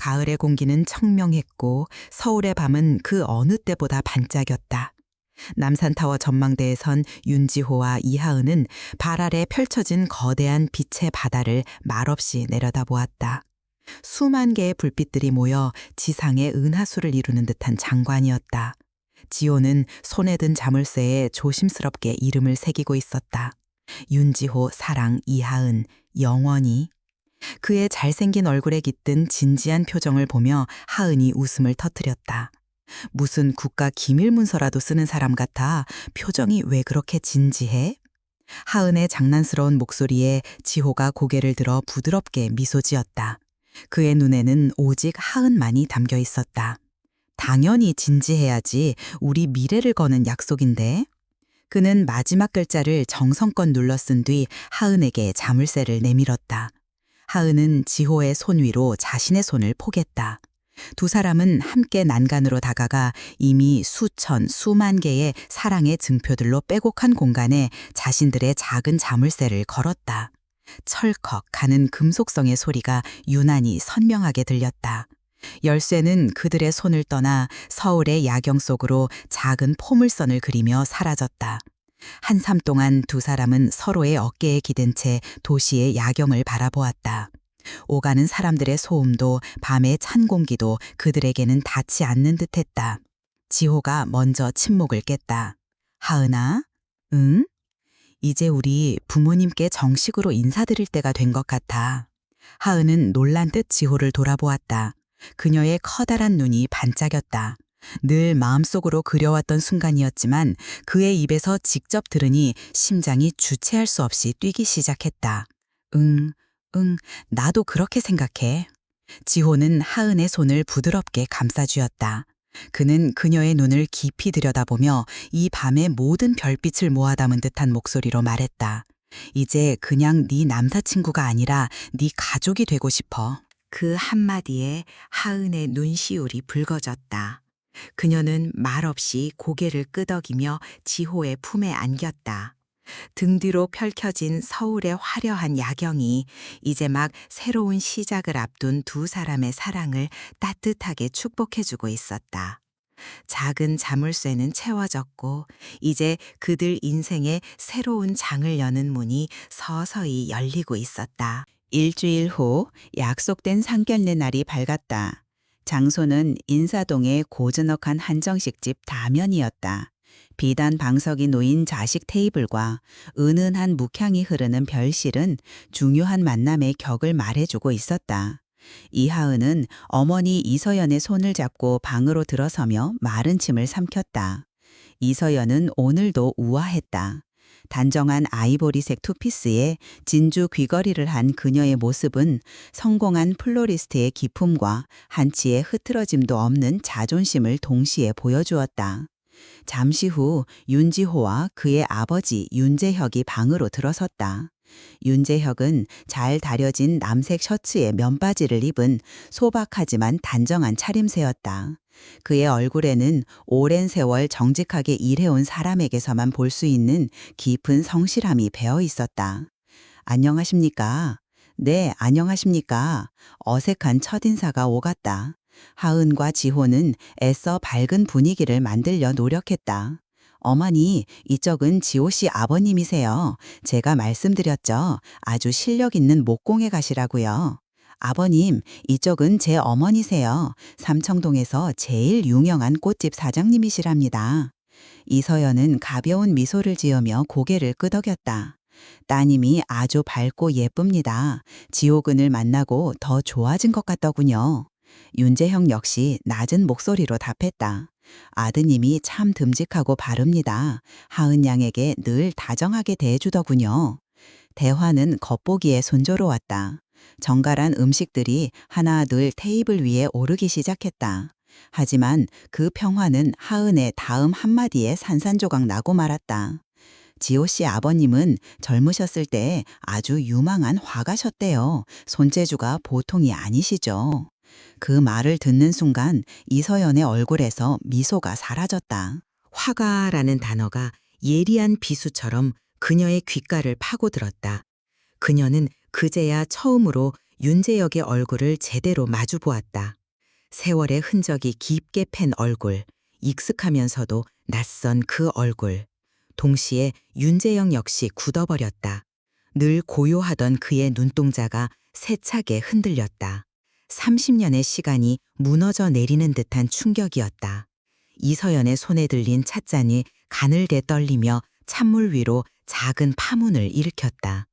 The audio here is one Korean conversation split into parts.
가을의 공기는 청명했고 서울의 밤은 그 어느 때보다 반짝였다. 남산타워 전망대에선 윤지호와 이하은은 발 아래 펼쳐진 거대한 빛의 바다를 말없이 내려다보았다. 수만 개의 불빛들이 모여 지상의 은하수를 이루는 듯한 장관이었다. 지호는 손에 든 자물쇠에 조심스럽게 이름을 새기고 있었다. 윤지호, 사랑, 이하은, 영원히. 그의 잘생긴 얼굴에 깃든 진지한 표정을 보며 하은이 웃음을 터뜨렸다. 무슨 국가 기밀문서라도 쓰는 사람 같아 표정이 왜 그렇게 진지해? 하은의 장난스러운 목소리에 지호가 고개를 들어 부드럽게 미소 지었다. 그의 눈에는 오직 하은만이 담겨 있었다. 당연히 진지해야지. 우리 미래를 거는 약속인데. 그는 마지막 글자를 정성껏 눌러 쓴 뒤 하은에게 자물쇠를 내밀었다. 하은은 지호의 손 위로 자신의 손을 포겠다. 두 사람은 함께 난간으로 다가가 이미 수천, 수만 개의 사랑의 증표들로 빼곡한 공간에 자신들의 작은 자물쇠를 걸었다. 철컥 가는 금속성의 소리가 유난히 선명하게 들렸다. 열쇠는 그들의 손을 떠나 서울의 야경 속으로 작은 포물선을 그리며 사라졌다. 한참 동안 두 사람은 서로의 어깨에 기댄 채 도시의 야경을 바라보았다. 오가는 사람들의 소음도 밤의 찬 공기도 그들에게는 닿지 않는 듯했다. 지호가 먼저 침묵을 깼다. 하은아? 응? 이제 우리 부모님께 정식으로 인사드릴 때가 된 것 같아. 하은은 놀란 듯 지호를 돌아보았다. 그녀의 커다란 눈이 반짝였다. 늘 마음속으로 그려왔던 순간이었지만 그의 입에서 직접 들으니 심장이 주체할 수 없이 뛰기 시작했다. 응, 나도 그렇게 생각해. 지호는 하은의 손을 부드럽게 감싸쥐었다. 그는 그녀의 눈을 깊이 들여다보며 이 밤의 모든 별빛을 모아 담은 듯한 목소리로 말했다. 이제 그냥 네 남사친구가 아니라 네 가족이 되고 싶어. 그 한마디에 하은의 눈시울이 붉어졌다. 그녀는 말없이 고개를 끄덕이며 지호의 품에 안겼다. 등 뒤로 펼쳐진 서울의 화려한 야경이 이제 막 새로운 시작을 앞둔 두 사람의 사랑을 따뜻하게 축복해주고 있었다. 작은 자물쇠는 채워졌고 이제 그들 인생의 새로운 장을 여는 문이 서서히 열리고 있었다. 일주일 후 약속된 상견례 날이 밝았다. 장소는 인사동의 고즈넉한 한정식집 다면이었다. 비단 방석이 놓인 좌식 테이블과 은은한 묵향이 흐르는 별실은 중요한 만남의 격을 말해주고 있었다. 이하은은 어머니 이서연의 손을 잡고 방으로 들어서며 마른 침을 삼켰다. 이서연은 오늘도 우아했다. 단정한 아이보리색 투피스에 진주 귀걸이를 한 그녀의 모습은 성공한 플로리스트의 기품과 한치의 흐트러짐도 없는 자존심을 동시에 보여주었다. 잠시 후 윤지호와 그의 아버지 윤재혁이 방으로 들어섰다. 윤재혁은 잘 다려진 남색 셔츠에 면바지를 입은 소박하지만 단정한 차림새였다. 그의 얼굴에는 오랜 세월 정직하게 일해온 사람에게서만 볼 수 있는 깊은 성실함이 배어 있었다. 안녕하십니까? 네, 안녕하십니까? 어색한 첫인사가 오갔다. 하은과 지호는 애써 밝은 분위기를 만들려 노력했다. 어머니, 이쪽은 지호 씨 아버님이세요. 제가 말씀드렸죠. 아주 실력 있는 목공에 가시라고요. 아버님, 이쪽은 제 어머니세요. 삼청동에서 제일 유명한 꽃집 사장님이시랍니다. 이서연은 가벼운 미소를 지으며 고개를 끄덕였다. 따님이 아주 밝고 예쁩니다. 지호군을 만나고 더 좋아진 것 같더군요. 윤재형 역시 낮은 목소리로 답했다. 아드님이 참 듬직하고 바릅니다. 하은 양에게 늘 다정하게 대해주더군요. 대화는 겉보기에 순조로웠다. 정갈한 음식들이 하나 둘 테이블 위에 오르기 시작했다. 하지만 그 평화는 하은의 다음 한마디에 산산조각 나고 말았다. 지호 씨 아버님은 젊으셨을 때 아주 유망한 화가셨대요. 손재주가 보통이 아니시죠. 그 말을 듣는 순간 이서연의 얼굴에서 미소가 사라졌다. 화가라는 단어가 예리한 비수처럼 그녀의 귓가를 파고들었다. 그녀는 그제야 처음으로 윤재혁의 얼굴을 제대로 마주 보았다. 세월의 흔적이 깊게 팬 얼굴, 익숙하면서도 낯선 그 얼굴. 동시에 윤재영 역시 굳어버렸다. 늘 고요하던 그의 눈동자가 세차게 흔들렸다. 30년의 시간이 무너져 내리는 듯한 충격이었다. 이서연의 손에 들린 찻잔이 가늘게 떨리며 찬물 위로 작은 파문을 일으켰다.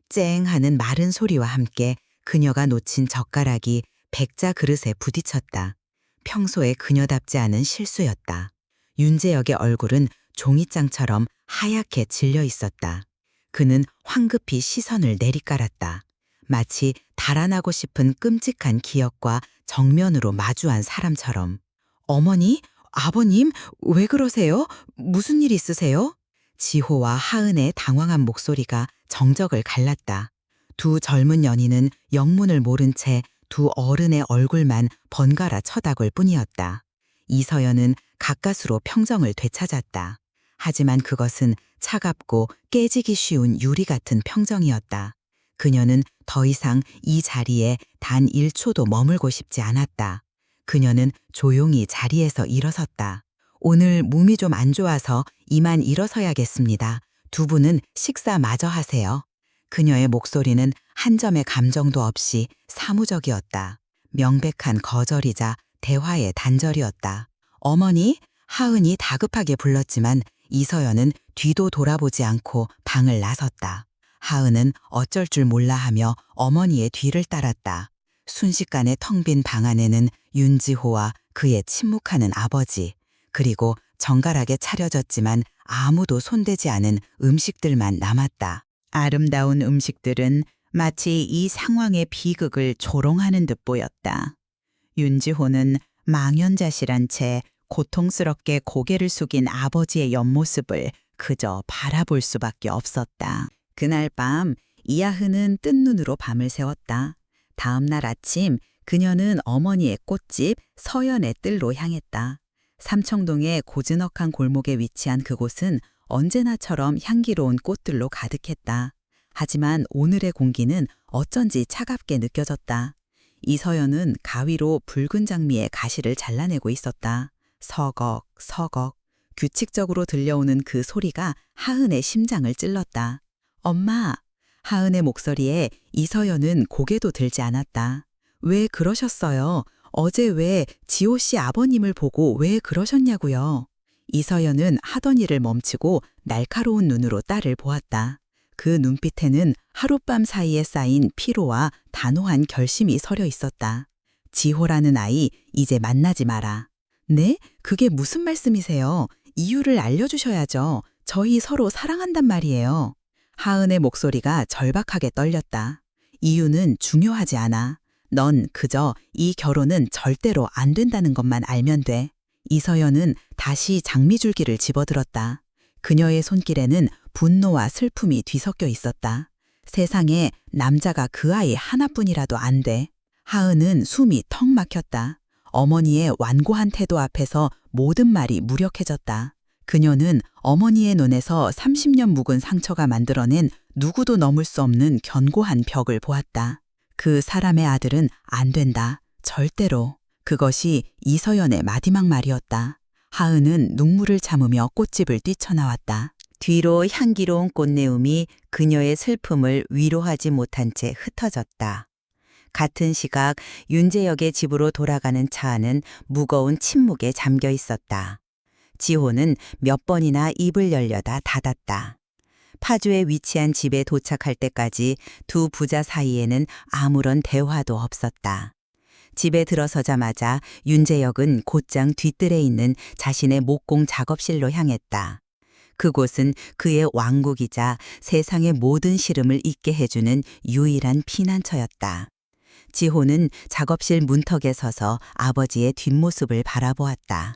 쨍 하는 마른 소리와 함께 그녀가 놓친 젓가락이 백자 그릇에 부딪혔다. 평소에 그녀답지 않은 실수였다. 윤재혁의 얼굴은 종이장처럼 하얗게 질려 있었다. 그는 황급히 시선을 내리깔았다. 마치 달아나고 싶은 끔찍한 기억과 정면으로 마주한 사람처럼. 어머니? 아버님? 왜 그러세요? 무슨 일 있으세요? 지호와 하은의 당황한 목소리가 정적을 갈랐다. 두 젊은 연인은 영문을 모른 채 두 어른의 얼굴만 번갈아 쳐다볼 뿐이었다. 이서연은 가까스로 평정을 되찾았다. 하지만 그것은 차갑고 깨지기 쉬운 유리 같은 평정이었다. 그녀는 더 이상 이 자리에 단 1초도 머물고 싶지 않았다. 그녀는 조용히 자리에서 일어섰다. 오늘 몸이 좀 안 좋아서 이만 일어서야겠습니다. 두 분은 식사 마저 하세요. 그녀의 목소리는 한 점의 감정도 없이 사무적이었다. 명백한 거절이자 대화의 단절이었다. 어머니? 하은이 다급하게 불렀지만 이서연은 뒤도 돌아보지 않고 방을 나섰다. 하은은 어쩔 줄 몰라 하며 어머니의 뒤를 따랐다. 순식간에 텅 빈 방 안에는 윤지호와 그의 침묵하는 아버지, 그리고 정갈하게 차려졌지만 아무도 손대지 않은 음식들만 남았다. 아름다운 음식들은 마치 이 상황의 비극을 조롱하는 듯 보였다. 윤지호는 망연자실한 채 고통스럽게 고개를 숙인 아버지의 옆모습을 그저 바라볼 수밖에 없었다. 그날 밤 이하은은 뜬 눈으로 밤을 새웠다. 다음 날 아침 그녀는 어머니의 꽃집 서연의 뜰로 향했다. 삼청동의 고즈넉한 골목에 위치한 그곳은 언제나처럼 향기로운 꽃들로 가득했다. 하지만 오늘의 공기는 어쩐지 차갑게 느껴졌다. 이서연은 가위로 붉은 장미의 가시를 잘라내고 있었다. 서걱, 서걱. 규칙적으로 들려오는 그 소리가 하은의 심장을 찔렀다. 엄마! 하은의 목소리에 이서연은 고개도 들지 않았다. 왜 그러셨어요? 어제 왜 지호 씨 아버님을 보고 왜 그러셨냐고요? 이서연은 하던 일을 멈추고 날카로운 눈으로 딸을 보았다. 그 눈빛에는 하룻밤 사이에 쌓인 피로와 단호한 결심이 서려 있었다. 지호라는 아이 이제 만나지 마라. 네? 그게 무슨 말씀이세요? 이유를 알려주셔야죠. 저희 서로 사랑한단 말이에요. 하은의 목소리가 절박하게 떨렸다. 이유는 중요하지 않아. 넌 그저 이 결혼은 절대로 안 된다는 것만 알면 돼. 이서연은 다시 장미줄기를 집어들었다. 그녀의 손길에는 분노와 슬픔이 뒤섞여 있었다. 세상에 남자가 그 아이 하나뿐이라도 안 돼. 하은은 숨이 턱 막혔다. 어머니의 완고한 태도 앞에서 모든 말이 무력해졌다. 그녀는 어머니의 눈에서 30년 묵은 상처가 만들어낸 누구도 넘을 수 없는 견고한 벽을 보았다. 그 사람의 아들은 안 된다. 절대로. 그것이 이서연의 마지막 말이었다. 하은은 눈물을 참으며 꽃집을 뛰쳐나왔다. 뒤로 향기로운 꽃내음이 그녀의 슬픔을 위로하지 못한 채 흩어졌다. 같은 시각 윤재혁의 집으로 돌아가는 차 안은 무거운 침묵에 잠겨 있었다. 지호는 몇 번이나 입을 열려다 닫았다. 파주에 위치한 집에 도착할 때까지 두 부자 사이에는 아무런 대화도 없었다. 집에 들어서자마자 윤재혁은 곧장 뒤뜰에 있는 자신의 목공 작업실로 향했다. 그곳은 그의 왕국이자 세상의 모든 시름을 잊게 해주는 유일한 피난처였다. 지호는 작업실 문턱에 서서 아버지의 뒷모습을 바라보았다.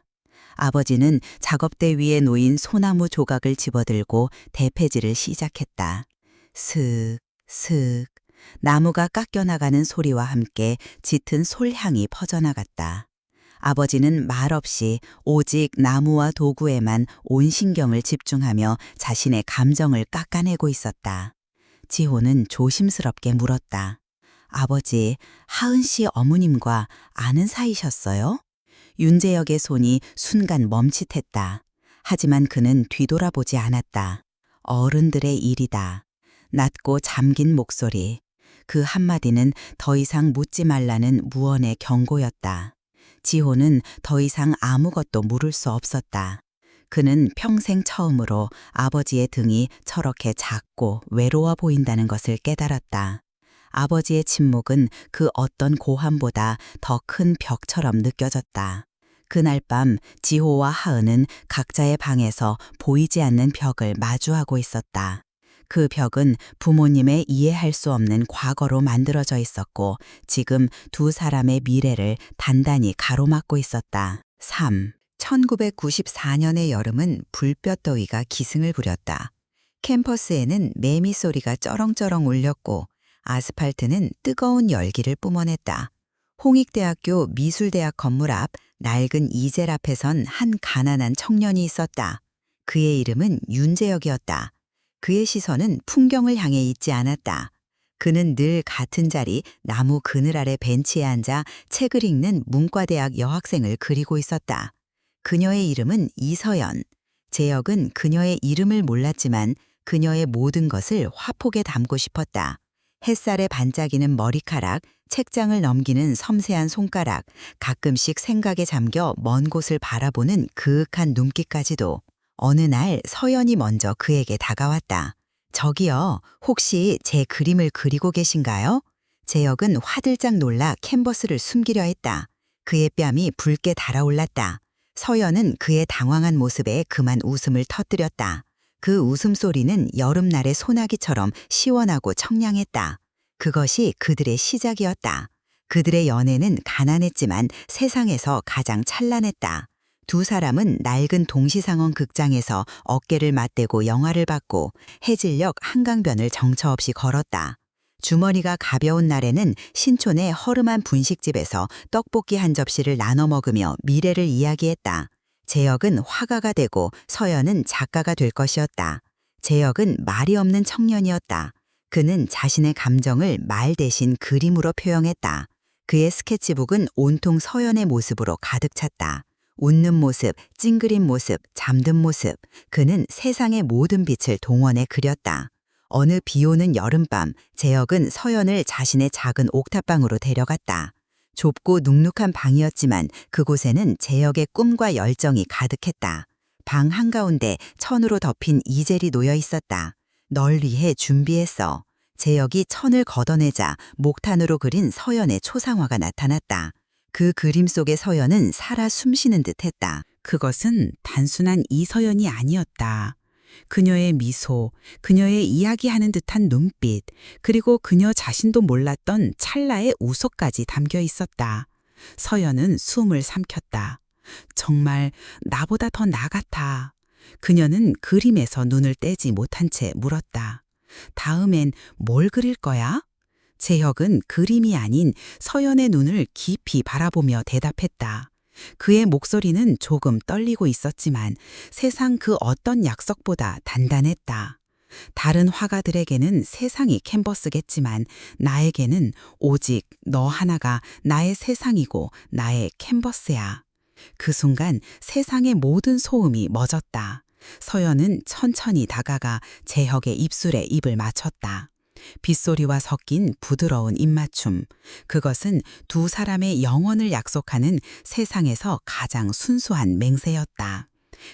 아버지는 작업대 위에 놓인 소나무 조각을 집어들고 대패질을 시작했다. 슥, 슥. 나무가 깎여나가는 소리와 함께 짙은 솔향이 퍼져나갔다. 아버지는 말없이 오직 나무와 도구에만 온 신경을 집중하며 자신의 감정을 깎아내고 있었다. 지호는 조심스럽게 물었다. 아버지, 하은 씨 어머님과 아는 사이셨어요? 윤재혁의 손이 순간 멈칫했다. 하지만 그는 뒤돌아보지 않았다. 어른들의 일이다. 낮고 잠긴 목소리. 그 한마디는 더 이상 묻지 말라는 무언의 경고였다. 지호는 더 이상 아무것도 물을 수 없었다. 그는 평생 처음으로 아버지의 등이 저렇게 작고 외로워 보인다는 것을 깨달았다. 아버지의 침묵은 그 어떤 고함보다 더 큰 벽처럼 느껴졌다. 그날 밤 지호와 하은은 각자의 방에서 보이지 않는 벽을 마주하고 있었다. 그 벽은 부모님의 이해할 수 없는 과거로 만들어져 있었고 지금 두 사람의 미래를 단단히 가로막고 있었다. 3. 1994년의 여름은 불볕더위가 기승을 부렸다. 캠퍼스에는 매미 소리가 쩌렁쩌렁 울렸고 아스팔트는 뜨거운 열기를 뿜어냈다. 홍익대학교 미술대학 건물 앞 낡은 이젤 앞에선 한 가난한 청년이 있었다. 그의 이름은 윤재혁이었다. 그의 시선은 풍경을 향해 있지 않았다. 그는 늘 같은 자리 나무 그늘 아래 벤치에 앉아 책을 읽는 문과대학 여학생을 그리고 있었다. 그녀의 이름은 이서연. 재혁은 그녀의 이름을 몰랐지만 그녀의 모든 것을 화폭에 담고 싶었다. 햇살에 반짝이는 머리카락, 책장을 넘기는 섬세한 손가락, 가끔씩 생각에 잠겨 먼 곳을 바라보는 그윽한 눈빛까지도. 어느 날 서연이 먼저 그에게 다가왔다. 저기요, 혹시 제 그림을 그리고 계신가요? 재혁은 화들짝 놀라 캔버스를 숨기려 했다. 그의 뺨이 붉게 달아올랐다. 서연은 그의 당황한 모습에 그만 웃음을 터뜨렸다. 그 웃음소리는 여름날의 소나기처럼 시원하고 청량했다. 그것이 그들의 시작이었다. 그들의 연애는 가난했지만 세상에서 가장 찬란했다. 두 사람은 낡은 동시상원 극장에서 어깨를 맞대고 영화를 봤고 해질녘 한강변을 정처 없이 걸었다. 주머니가 가벼운 날에는 신촌의 허름한 분식집에서 떡볶이 한 접시를 나눠 먹으며 미래를 이야기했다. 재혁은 화가가 되고 서연은 작가가 될 것이었다. 재혁은 말이 없는 청년이었다. 그는 자신의 감정을 말 대신 그림으로 표현했다. 그의 스케치북은 온통 서연의 모습으로 가득 찼다. 웃는 모습, 찡그린 모습, 잠든 모습. 그는 세상의 모든 빛을 동원해 그렸다. 어느 비오는 여름밤, 재혁은 서연을 자신의 작은 옥탑방으로 데려갔다. 좁고 눅눅한 방이었지만 그곳에는 재혁의 꿈과 열정이 가득했다. 방 한가운데 천으로 덮인 이젤이 놓여 있었다. 널 위해 준비했어. 재혁이 천을 걷어내자 목탄으로 그린 서연의 초상화가 나타났다. 그 그림 속의 서연은 살아 숨쉬는 듯했다. 그것은 단순한 이서연이 아니었다. 그녀의 미소, 그녀의 이야기하는 듯한 눈빛, 그리고 그녀 자신도 몰랐던 찰나의 우소까지 담겨 있었다. 서연은 숨을 삼켰다. 정말 나보다 더 나 같아. 그녀는 그림에서 눈을 떼지 못한 채 물었다. 다음엔 뭘 그릴 거야? 재혁은 그림이 아닌 서연의 눈을 깊이 바라보며 대답했다. 그의 목소리는 조금 떨리고 있었지만 세상 그 어떤 약속보다 단단했다. 다른 화가들에게는 세상이 캔버스겠지만 나에게는 오직 너 하나가 나의 세상이고 나의 캔버스야. 그 순간 세상의 모든 소음이 멎었다. 서연은 천천히 다가가 재혁의 입술에 입을 맞췄다. 빗소리와 섞인 부드러운 입맞춤. 그것은 두 사람의 영원을 약속하는 세상에서 가장 순수한 맹세였다.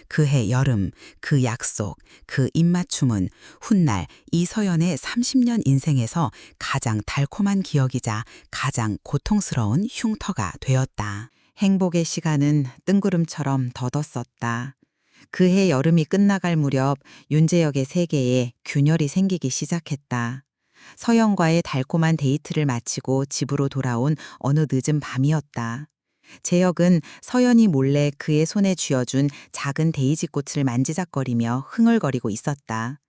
그해 여름, 그 약속, 그 입맞춤은 훗날 이서연의 30년 인생에서 가장 달콤한 기억이자 가장 고통스러운 흉터가 되었다. 행복의 시간은 뜬구름처럼 덧었었다. 그해 여름이 끝나갈 무렵 윤재혁의 세계에 균열이 생기기 시작했다. 서연과의 달콤한 데이트를 마치고 집으로 돌아온 어느 늦은 밤이었다. 재혁은 서연이 몰래 그의 손에 쥐어준 작은 데이지 꽃을 만지작거리며 흥얼거리고 있었다.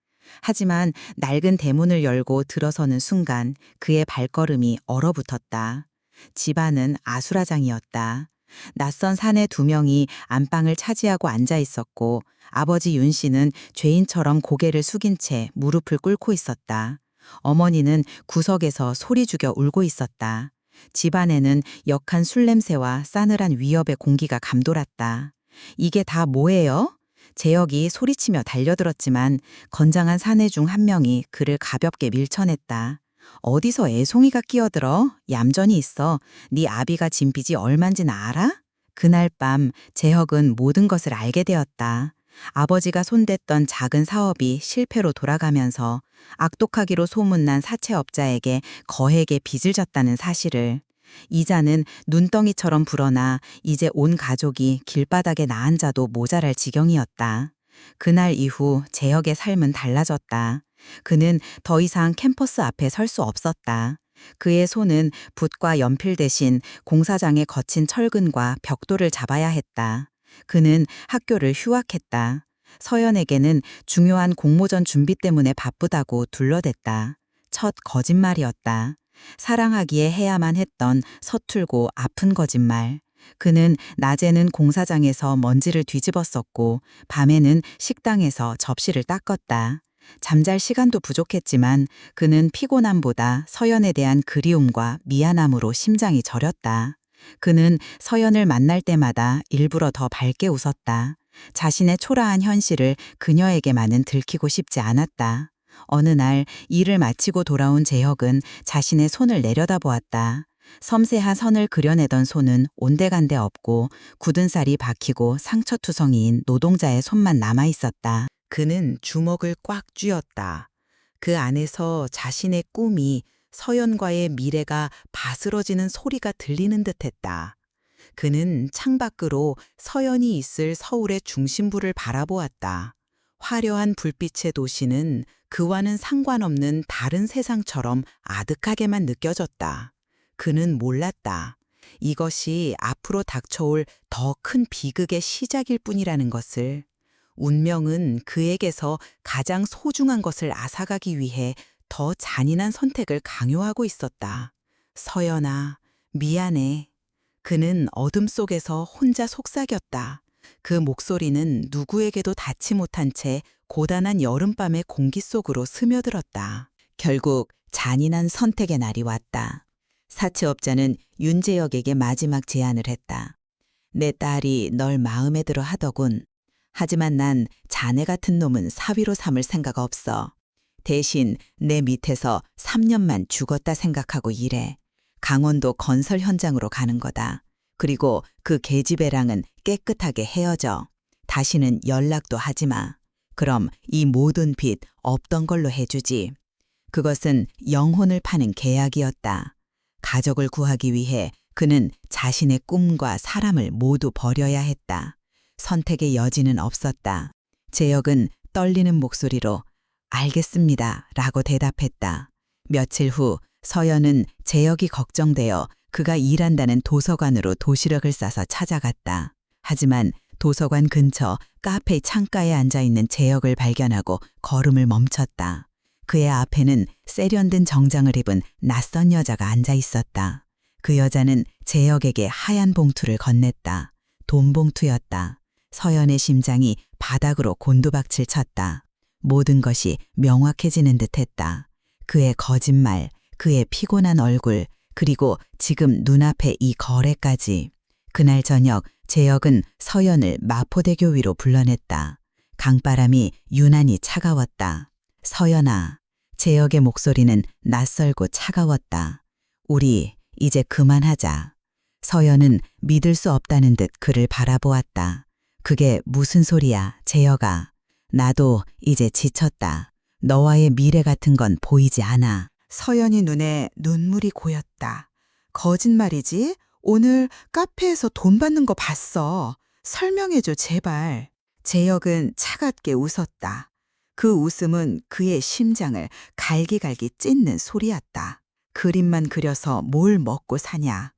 하지만 낡은 대문을 열고 들어서는 순간 그의 발걸음이 얼어붙었다. 집안은 아수라장이었다. 낯선 사내 두 명이 안방을 차지하고 앉아 있었고 아버지 윤 씨는 죄인처럼 고개를 숙인 채 무릎을 꿇고 있었다. 어머니는 구석에서 소리 죽여 울고 있었다. 집안에는 역한 술 냄새와 싸늘한 위협의 공기가 감돌았다. 이게 다 뭐예요? 재혁이 소리치며 달려들었지만 건장한 사내 중 한 명이 그를 가볍게 밀쳐냈다. 어디서 애송이가 끼어들어? 얌전히 있어. 네 아비가 진 빚이 얼만지는 알아? 그날 밤 재혁은 모든 것을 알게 되었다. 아버지가 손댔던 작은 사업이 실패로 돌아가면서 악독하기로 소문난 사채업자에게 거액의 빚을 졌다는 사실을. 이자는 눈덩이처럼 불어나 이제 온 가족이 길바닥에 나앉아도 모자랄 지경이었다. 그날 이후 재혁의 삶은 달라졌다. 그는 더 이상 캠퍼스 앞에 설 수 없었다. 그의 손은 붓과 연필 대신 공사장의 거친 철근과 벽돌을 잡아야 했다. 그는 학교를 휴학했다. 서연에게는 중요한 공모전 준비 때문에 바쁘다고 둘러댔다. 첫 거짓말이었다. 사랑하기에 해야만 했던 서툴고 아픈 거짓말. 그는 낮에는 공사장에서 먼지를 뒤집었었고 밤에는 식당에서 접시를 닦았다. 잠잘 시간도 부족했지만 그는 피곤함보다 서연에 대한 그리움과 미안함으로 심장이 저렸다. 그는 서연을 만날 때마다 일부러 더 밝게 웃었다. 자신의 초라한 현실을 그녀에게만은 들키고 싶지 않았다. 어느 날 일을 마치고 돌아온 재혁은 자신의 손을 내려다보았다. 섬세한 선을 그려내던 손은 온데간데 없고 굳은 살이 박히고 상처투성이인 노동자의 손만 남아있었다. 그는 주먹을 꽉 쥐었다. 그 안에서 자신의 꿈이 서연과의 미래가 바스러지는 소리가 들리는 듯했다. 그는 창밖으로 서연이 있을 서울의 중심부를 바라보았다. 화려한 불빛의 도시는 그와는 상관없는 다른 세상처럼 아득하게만 느껴졌다. 그는 몰랐다. 이것이 앞으로 닥쳐올 더 큰 비극의 시작일 뿐이라는 것을. 운명은 그에게서 가장 소중한 것을 앗아가기 위해 더 잔인한 선택을 강요하고 있었다. 서연아, 미안해. 그는 어둠 속에서 혼자 속삭였다. 그 목소리는 누구에게도 닿지 못한 채 고단한 여름밤의 공기 속으로 스며들었다. 결국 잔인한 선택의 날이 왔다. 사채업자는 윤재혁에게 마지막 제안을 했다. 내 딸이 널 마음에 들어 하더군. 하지만 난 자네 같은 놈은 사위로 삼을 생각 없어. 대신 내 밑에서 3년만 죽었다 생각하고 일해. 강원도 건설 현장으로 가는 거다. 그리고 그 계집애랑은 깨끗하게 헤어져. 다시는 연락도 하지 마. 그럼 이 모든 빚 없던 걸로 해주지. 그것은 영혼을 파는 계약이었다. 가족을 구하기 위해 그는 자신의 꿈과 사람을 모두 버려야 했다. 선택의 여지는 없었다. 재혁은 떨리는 목소리로 알겠습니다 라고 대답했다. 며칠 후 서연은 재혁이 걱정되어 그가 일한다는 도서관으로 도시락을 싸서 찾아갔다. 하지만 도서관 근처 카페 창가에 앉아있는 재혁을 발견하고 걸음을 멈췄다. 그의 앞에는 세련된 정장을 입은 낯선 여자가 앉아 있었다. 그 여자는 재혁에게 하얀 봉투를 건넸다. 돈 봉투였다. 서연의 심장이 바닥으로 곤두박질 쳤다. 모든 것이 명확해지는 듯했다. 그의 거짓말, 그의 피곤한 얼굴, 그리고 지금 눈앞에 이 거래까지. 그날 저녁 재혁은 서연을 마포대교 위로 불러냈다. 강바람이 유난히 차가웠다. 서연아, 재혁의 목소리는 낯설고 차가웠다. 우리 이제 그만하자. 서연은 믿을 수 없다는 듯 그를 바라보았다. 그게 무슨 소리야, 재혁아. 나도 이제 지쳤다. 너와의 미래 같은 건 보이지 않아. 서연이 눈에 눈물이 고였다. 거짓말이지? 오늘 카페에서 돈 받는 거 봤어. 설명해줘, 제발. 재혁은 차갑게 웃었다. 그 웃음은 그의 심장을 갈기갈기 찢는 소리였다. 그림만 그려서 뭘 먹고 사냐.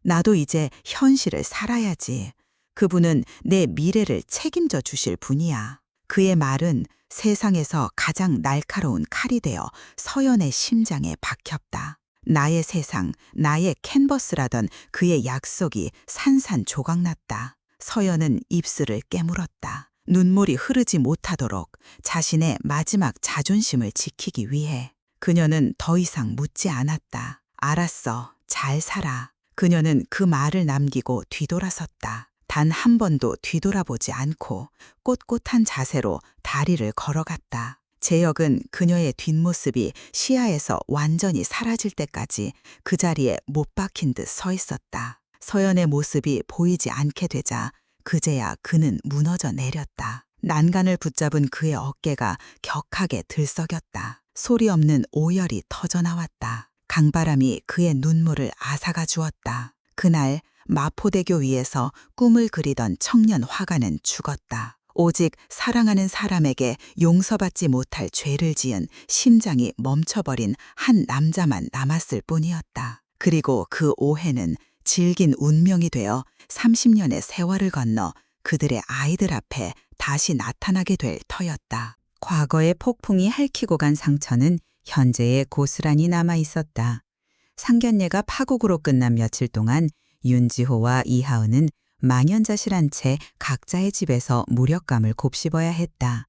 나도 이제 현실을 살아야지. 그분은 내 미래를 책임져 주실 분이야. 그의 말은 세상에서 가장 날카로운 칼이 되어 서연의 심장에 박혔다. 나의 세상, 나의 캔버스라던 그의 약속이 산산조각났다. 서연은 입술을 깨물었다. 눈물이 흐르지 못하도록 자신의 마지막 자존심을 지키기 위해. 그녀는 더 이상 묻지 않았다. 알았어. 잘 살아. 그녀는 그 말을 남기고 뒤돌아섰다. 단 한 번도 뒤돌아보지 않고 꼿꼿한 자세로 다리를 걸어갔다. 재혁은 그녀의 뒷모습이 시야에서 완전히 사라질 때까지 그 자리에 못 박힌 듯 서 있었다. 서연의 모습이 보이지 않게 되자 그제야 그는 무너져 내렸다. 난간을 붙잡은 그의 어깨가 격하게 들썩였다. 소리 없는 오열이 터져나왔다. 강바람이 그의 눈물을 앗아가 주었다. 그날 마포대교 위에서 꿈을 그리던 청년 화가는 죽었다. 오직 사랑하는 사람에게 용서받지 못할 죄를 지은 심장이 멈춰버린 한 남자만 남았을 뿐이었다. 그리고 그 오해는 질긴 운명이 되어 30년의 세월을 건너 그들의 아이들 앞에 다시 나타나게 될 터였다. 과거의 폭풍이 핥히고 간 상처는 현재에 고스란히 남아 있었다. 상견례가 파국으로 끝난 며칠 동안 윤지호와 이하은은 망연자실한 채 각자의 집에서 무력감을 곱씹어야 했다.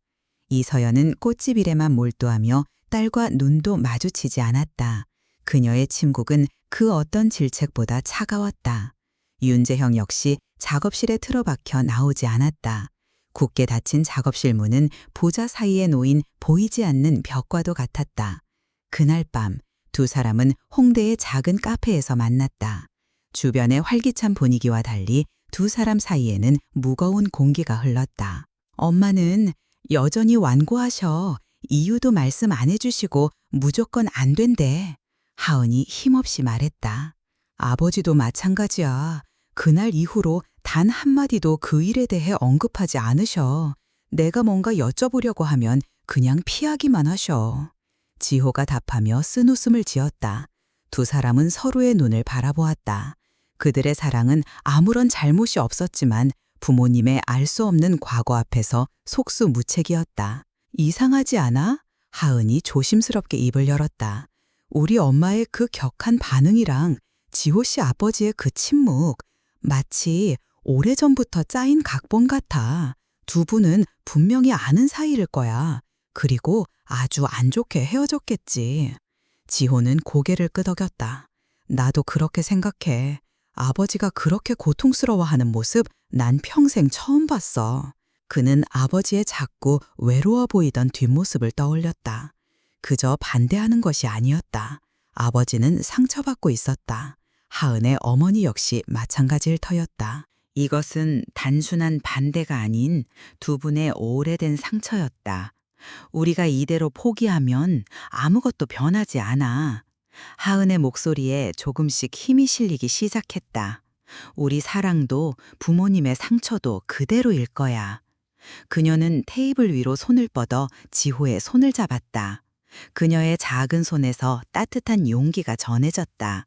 이서연은 꽃집 일에만 몰두하며 딸과 눈도 마주치지 않았다. 그녀의 침묵은 그 어떤 질책보다 차가웠다. 윤재형 역시 작업실에 틀어박혀 나오지 않았다. 굳게 닫힌 작업실 문은 보좌 사이에 놓인 보이지 않는 벽과도 같았다. 그날 밤 두 사람은 홍대의 작은 카페에서 만났다. 주변의 활기찬 분위기와 달리 두 사람 사이에는 무거운 공기가 흘렀다. 엄마는 여전히 완고하셔. 이유도 말씀 안 해주시고 무조건 안 된대. 하은이 힘없이 말했다. 아버지도 마찬가지야. 그날 이후로 단 한마디도 그 일에 대해 언급하지 않으셔. 내가 뭔가 여쭤보려고 하면 그냥 피하기만 하셔. 지호가 답하며 쓴웃음을 지었다. 두 사람은 서로의 눈을 바라보았다. 그들의 사랑은 아무런 잘못이 없었지만 부모님의 알 수 없는 과거 앞에서 속수무책이었다. 이상하지 않아? 하은이 조심스럽게 입을 열었다. 우리 엄마의 그 격한 반응이랑 지호 씨 아버지의 그 침묵, 마치 오래전부터 짜인 각본 같아. 두 분은 분명히 아는 사이일 거야. 그리고 아주 안 좋게 헤어졌겠지. 지호는 고개를 끄덕였다. 나도 그렇게 생각해. 아버지가 그렇게 고통스러워하는 모습 난 평생 처음 봤어. 그는 아버지의 작고 외로워 보이던 뒷모습을 떠올렸다. 그저 반대하는 것이 아니었다. 아버지는 상처받고 있었다. 하은의 어머니 역시 마찬가지일 터였다. 이것은 단순한 반대가 아닌 두 분의 오래된 상처였다. 우리가 이대로 포기하면 아무것도 변하지 않아. 하은의 목소리에 조금씩 힘이 실리기 시작했다. 우리 사랑도 부모님의 상처도 그대로일 거야. 그녀는 테이블 위로 손을 뻗어 지호의 손을 잡았다. 그녀의 작은 손에서 따뜻한 용기가 전해졌다.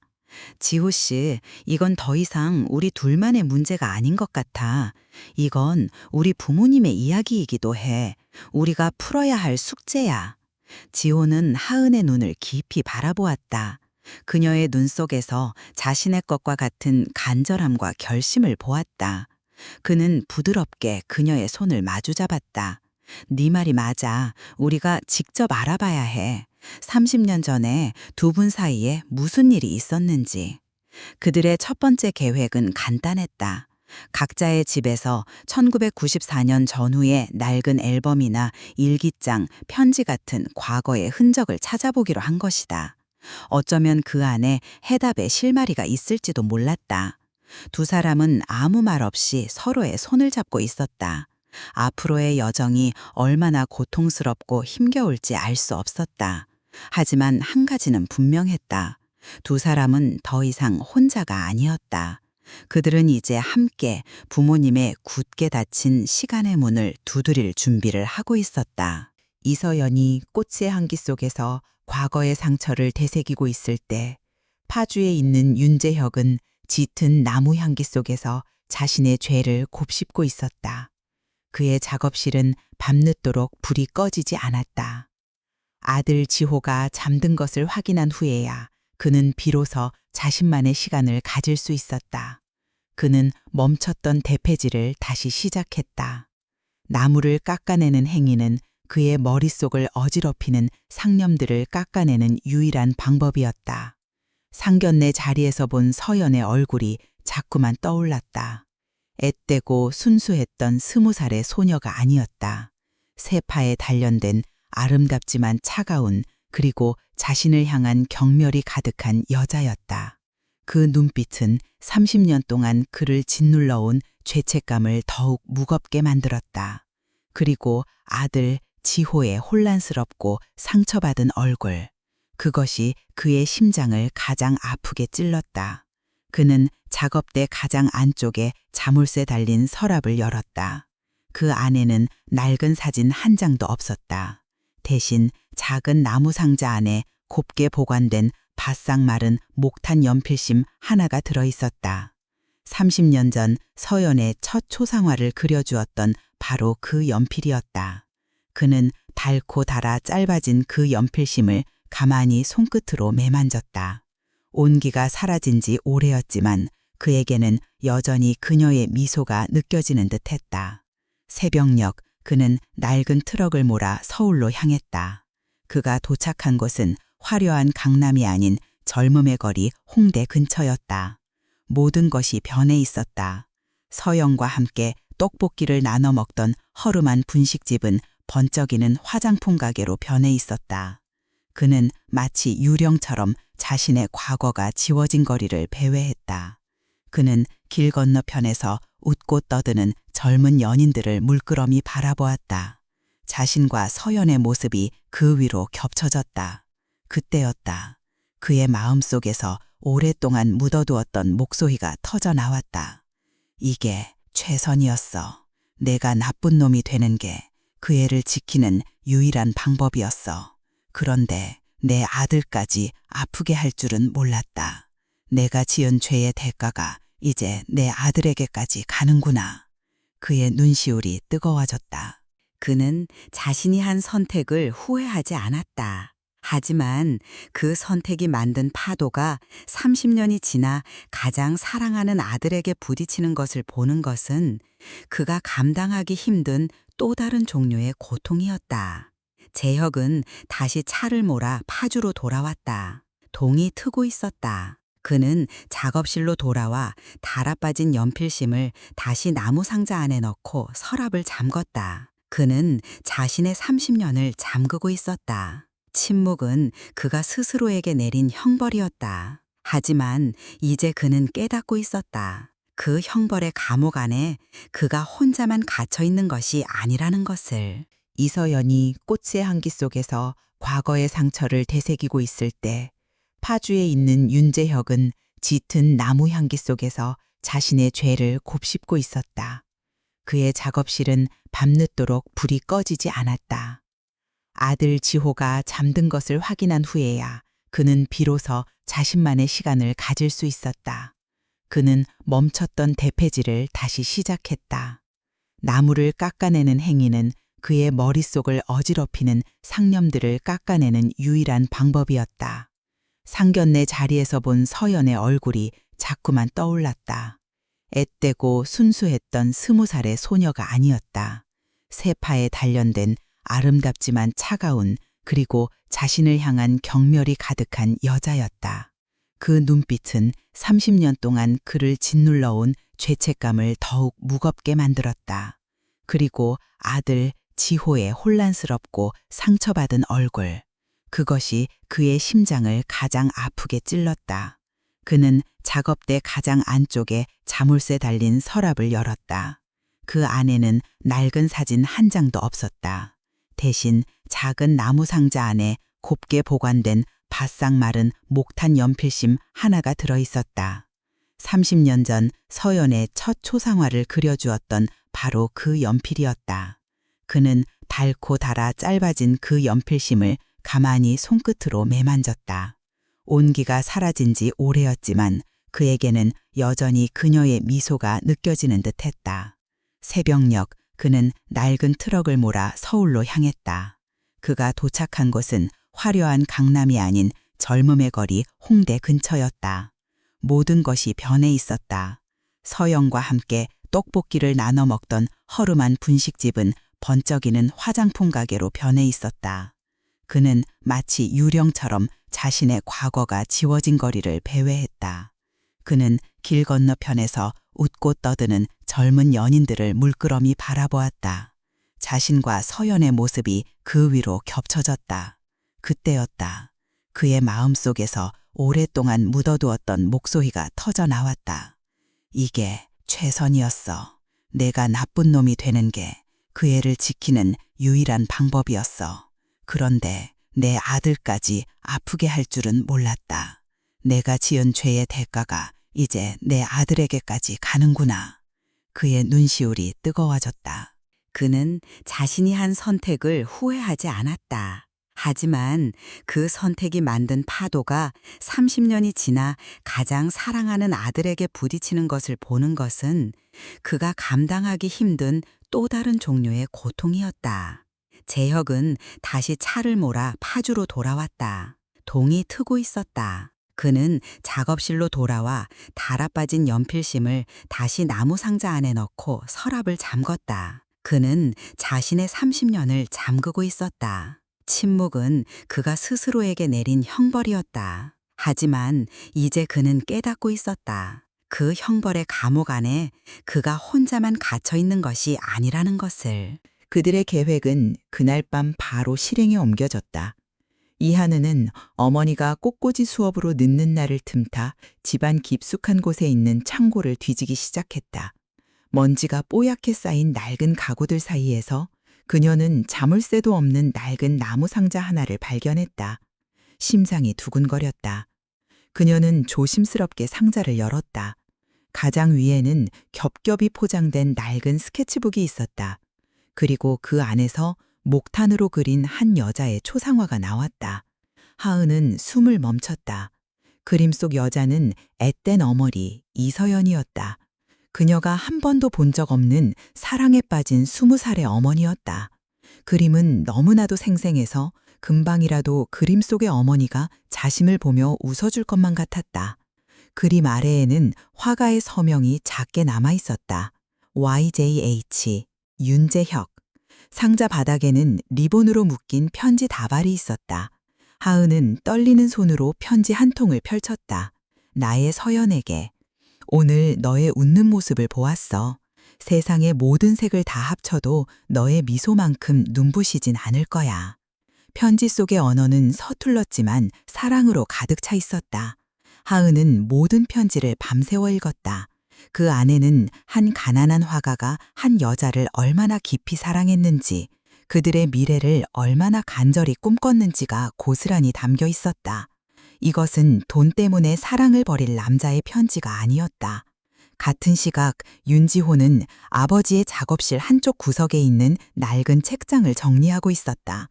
지호 씨, 이건 더 이상 우리 둘만의 문제가 아닌 것 같아. 이건 우리 부모님의 이야기이기도 해. 우리가 풀어야 할 숙제야. 지호는 하은의 눈을 깊이 바라보았다. 그녀의 눈 속에서 자신의 것과 같은 간절함과 결심을 보았다. 그는 부드럽게 그녀의 손을 마주잡았다. 네 말이 맞아. 우리가 직접 알아봐야 해. 30년 전에 두 분 사이에 무슨 일이 있었는지. 그들의 첫 번째 계획은 간단했다. 각자의 집에서 1994년 전후의 낡은 앨범이나 일기장, 편지 같은 과거의 흔적을 찾아보기로 한 것이다. 어쩌면 그 안에 해답의 실마리가 있을지도 몰랐다. 두 사람은 아무 말 없이 서로의 손을 잡고 있었다. 앞으로의 여정이 얼마나 고통스럽고 힘겨울지 알 수 없었다. 하지만 한 가지는 분명했다. 두 사람은 더 이상 혼자가 아니었다. 그들은 이제 함께 부모님의 굳게 닫힌 시간의 문을 두드릴 준비를 하고 있었다. 이서연이 꽃의 향기 속에서 과거의 상처를 되새기고 있을 때 파주에 있는 윤재혁은 짙은 나무 향기 속에서 자신의 죄를 곱씹고 있었다. 그의 작업실은 밤늦도록 불이 꺼지지 않았다. 아들 지호가 잠든 것을 확인한 후에야 그는 비로소 자신만의 시간을 가질 수 있었다. 그는 멈췄던 대패질을 다시 시작했다. 나무를 깎아내는 행위는 그의 머릿속을 어지럽히는 상념들을 깎아내는 유일한 방법이었다. 상견례 자리에서 본 서연의 얼굴이 자꾸만 떠올랐다. 앳되고 순수했던 20살의 소녀가 아니었다. 세파에 단련된 아름답지만 차가운, 그리고 자신을 향한 경멸이 가득한 여자였다. 그 눈빛은 30년 동안 그를 짓눌러온 죄책감을 더욱 무겁게 만들었다. 그리고 아들 지호의 혼란스럽고 상처받은 얼굴. 그것이 그의 심장을 가장 아프게 찔렀다. 그는 작업대 가장 안쪽에 자물쇠 달린 서랍을 열었다. 그 안에는 낡은 사진 한 장도 없었다. 대신 작은 나무 상자 안에 곱게 보관된 바싹 마른 목탄 연필심 하나가 들어 있었다. 30년 전 서연의 첫 초상화를 그려주었던 바로 그 연필이었다. 그는 닳고 닳아 짧아진 그 연필심을 가만히 손끝으로 매만졌다. 온기가 사라진 지 오래였지만 그에게는 여전히 그녀의 미소가 느껴지는 듯했다. 새벽녘 그는 낡은 트럭을 몰아 서울로 향했다. 그가 도착한 곳은 화려한 강남이 아닌 젊음의 거리 홍대 근처였다. 모든 것이 변해 있었다. 서영과 함께 떡볶이를 나눠 먹던 허름한 분식집은 번쩍이는 화장품 가게로 변해 있었다. 그는 마치 유령처럼 자신의 과거가 지워진 거리를 배회했다. 그는 길 건너편에서 웃고 떠드는 젊은 연인들을 물끄러미 바라보았다. 자신과 서연의 모습이 그 위로 겹쳐졌다. 그때였다. 그의 마음속에서 오랫동안 묻어두었던 목소리가 터져 나왔다. 이게 최선이었어. 내가 나쁜 놈이 되는 게 그 애를 지키는 유일한 방법이었어. 그런데 내 아들까지 아프게 할 줄은 몰랐다. 내가 지은 죄의 대가가 이제 내 아들에게까지 가는구나. 그의 눈시울이 뜨거워졌다. 그는 자신이 한 선택을 후회하지 않았다. 하지만 그 선택이 만든 파도가 30년이 지나 가장 사랑하는 아들에게 부딪히는 것을 보는 것은 그가 감당하기 힘든 또 다른 종류의 고통이었다. 재혁은 다시 차를 몰아 파주로 돌아왔다. 동이 트고 있었다. 그는 작업실로 돌아와 달아빠진 연필심을 다시 나무 상자 안에 넣고 서랍을 잠궜다. 그는 자신의 30년을 잠그고 있었다. 침묵은 그가 스스로에게 내린 형벌이었다. 하지만 이제 그는 깨닫고 있었다. 그 형벌의 감옥 안에 그가 혼자만 갇혀 있는 것이 아니라는 것을. 이서연이 꽃의 향기 속에서 과거의 상처를 되새기고 있을 때 파주에 있는 윤재혁은 짙은 나무 향기 속에서 자신의 죄를 곱씹고 있었다. 그의 작업실은 밤늦도록 불이 꺼지지 않았다. 아들 지호가 잠든 것을 확인한 후에야 그는 비로소 자신만의 시간을 가질 수 있었다. 그는 멈췄던 대패질을 다시 시작했다. 나무를 깎아내는 행위는 그의 머릿속을 어지럽히는 상념들을 깎아내는 유일한 방법이었다. 상견례 자리에서 본 서연의 얼굴이 자꾸만 떠올랐다. 앳되고 순수했던 20살의 소녀가 아니었다. 세파에 단련된 아름답지만 차가운, 그리고 자신을 향한 경멸이 가득한 여자였다. 그 눈빛은 30년 동안 그를 짓눌러온 죄책감을 더욱 무겁게 만들었다. 그리고 아들 지호의 혼란스럽고 상처받은 얼굴. 그것이 그의 심장을 가장 아프게 찔렀다. 그는 작업대 가장 안쪽에 자물쇠 달린 서랍을 열었다. 그 안에는 낡은 사진 한 장도 없었다. 대신 작은 나무 상자 안에 곱게 보관된 바싹 마른 목탄 연필심 하나가 들어 있었다. 30년 전 서연의 첫 초상화를 그려주었던 바로 그 연필이었다. 그는 닳고 닳아 짧아진 그 연필심을 가만히 손끝으로 매만졌다. 온기가 사라진 지 오래였지만 그에게는 여전히 그녀의 미소가 느껴지는 듯했다. 새벽녘 그는 낡은 트럭을 몰아 서울로 향했다. 그가 도착한 곳은 화려한 강남이 아닌 젊음의 거리 홍대 근처였다. 모든 것이 변해 있었다. 서영과 함께 떡볶이를 나눠 먹던 허름한 분식집은 번쩍이는 화장품 가게로 변해 있었다. 그는 마치 유령처럼 자신의 과거가 지워진 거리를 배회했다. 그는 길 건너편에서 웃고 떠드는 젊은 연인들을 물끄러미 바라보았다. 자신과 서연의 모습이 그 위로 겹쳐졌다. 그때였다. 그의 마음속에서 오랫동안 묻어두었던 목소리가 터져 나왔다. 이게 최선이었어. 내가 나쁜 놈이 되는 게 그 애를 지키는 유일한 방법이었어. 그런데 내 아들까지 아프게 할 줄은 몰랐다. 내가 지은 죄의 대가가 이제 내 아들에게까지 가는구나. 그의 눈시울이 뜨거워졌다. 그는 자신이 한 선택을 후회하지 않았다. 하지만 그 선택이 만든 파도가 30년이 지나 가장 사랑하는 아들에게 부딪히는 것을 보는 것은 그가 감당하기 힘든 또 다른 종류의 고통이었다. 재혁은 다시 차를 몰아 파주로 돌아왔다. 동이 트고 있었다. 그는 작업실로 돌아와 달아빠진 연필심을 다시 나무 상자 안에 넣고 서랍을 잠궜다. 그는 자신의 30년을 잠그고 있었다. 침묵은 그가 스스로에게 내린 형벌이었다. 하지만 이제 그는 깨닫고 있었다. 그 형벌의 감옥 안에 그가 혼자만 갇혀 있는 것이 아니라는 것을. 그들의 계획은 그날 밤 바로 실행에 옮겨졌다. 이하느는 어머니가 꽃꽂이 수업으로 늦는 날을 틈타 집안 깊숙한 곳에 있는 창고를 뒤지기 시작했다. 먼지가 뽀얗게 쌓인 낡은 가구들 사이에서 그녀는 자물쇠도 없는 낡은 나무 상자 하나를 발견했다. 심장이 두근거렸다. 그녀는 조심스럽게 상자를 열었다. 가장 위에는 겹겹이 포장된 낡은 스케치북이 있었다. 그리고 그 안에서 목탄으로 그린 한 여자의 초상화가 나왔다. 하은은 숨을 멈췄다. 그림 속 여자는 앳된 어머니 이서연이었다. 그녀가 한 번도 본 적 없는 사랑에 빠진 20살의 어머니였다. 그림은 너무나도 생생해서 금방이라도 그림 속의 어머니가 자신을 보며 웃어줄 것만 같았다. 그림 아래에는 화가의 서명이 작게 남아 있었다. YJH, 윤재혁. 상자 바닥에는 리본으로 묶인 편지 다발이 있었다. 하은은 떨리는 손으로 편지 한 통을 펼쳤다. 나의 서연에게. 오늘 너의 웃는 모습을 보았어. 세상의 모든 색을 다 합쳐도 너의 미소만큼 눈부시진 않을 거야. 편지 속의 언어는 서툴렀지만 사랑으로 가득 차 있었다. 하은은 모든 편지를 밤새워 읽었다. 그 안에는 한 가난한 화가가 한 여자를 얼마나 깊이 사랑했는지, 그들의 미래를 얼마나 간절히 꿈꿨는지가 고스란히 담겨 있었다. 이것은 돈 때문에 사랑을 버릴 남자의 편지가 아니었다. 같은 시각 윤지호는 아버지의 작업실 한쪽 구석에 있는 낡은 책장을 정리하고 있었다.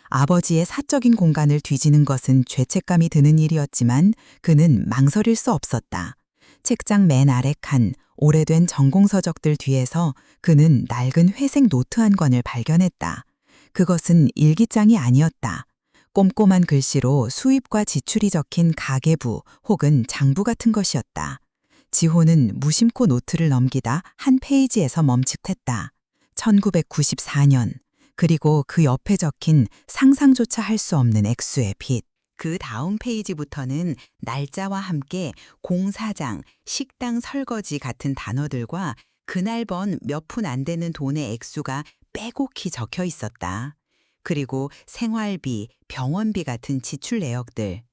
아버지의 사적인 공간을 뒤지는 것은 죄책감이 드는 일이었지만 그는 망설일 수 없었다. 책장 맨 아래 칸 오래된 전공서적들 뒤에서 그는 낡은 회색 노트 한 권을 발견했다. 그것은 일기장이 아니었다. 꼼꼼한 글씨로 수입과 지출이 적힌 가계부 혹은 장부 같은 것이었다. 지호는 무심코 노트를 넘기다 한 페이지에서 멈칫했다. 1994년, 그리고 그 옆에 적힌 상상조차 할 수 없는 액수의 빚. 그 다음 페이지부터는 날짜와 함께 공사장, 식당 설거지 같은 단어들과 그날 번 몇 푼 안 되는 돈의 액수가 빼곡히 적혀 있었다. 그리고 생활비, 병원비 같은 지출 내역들.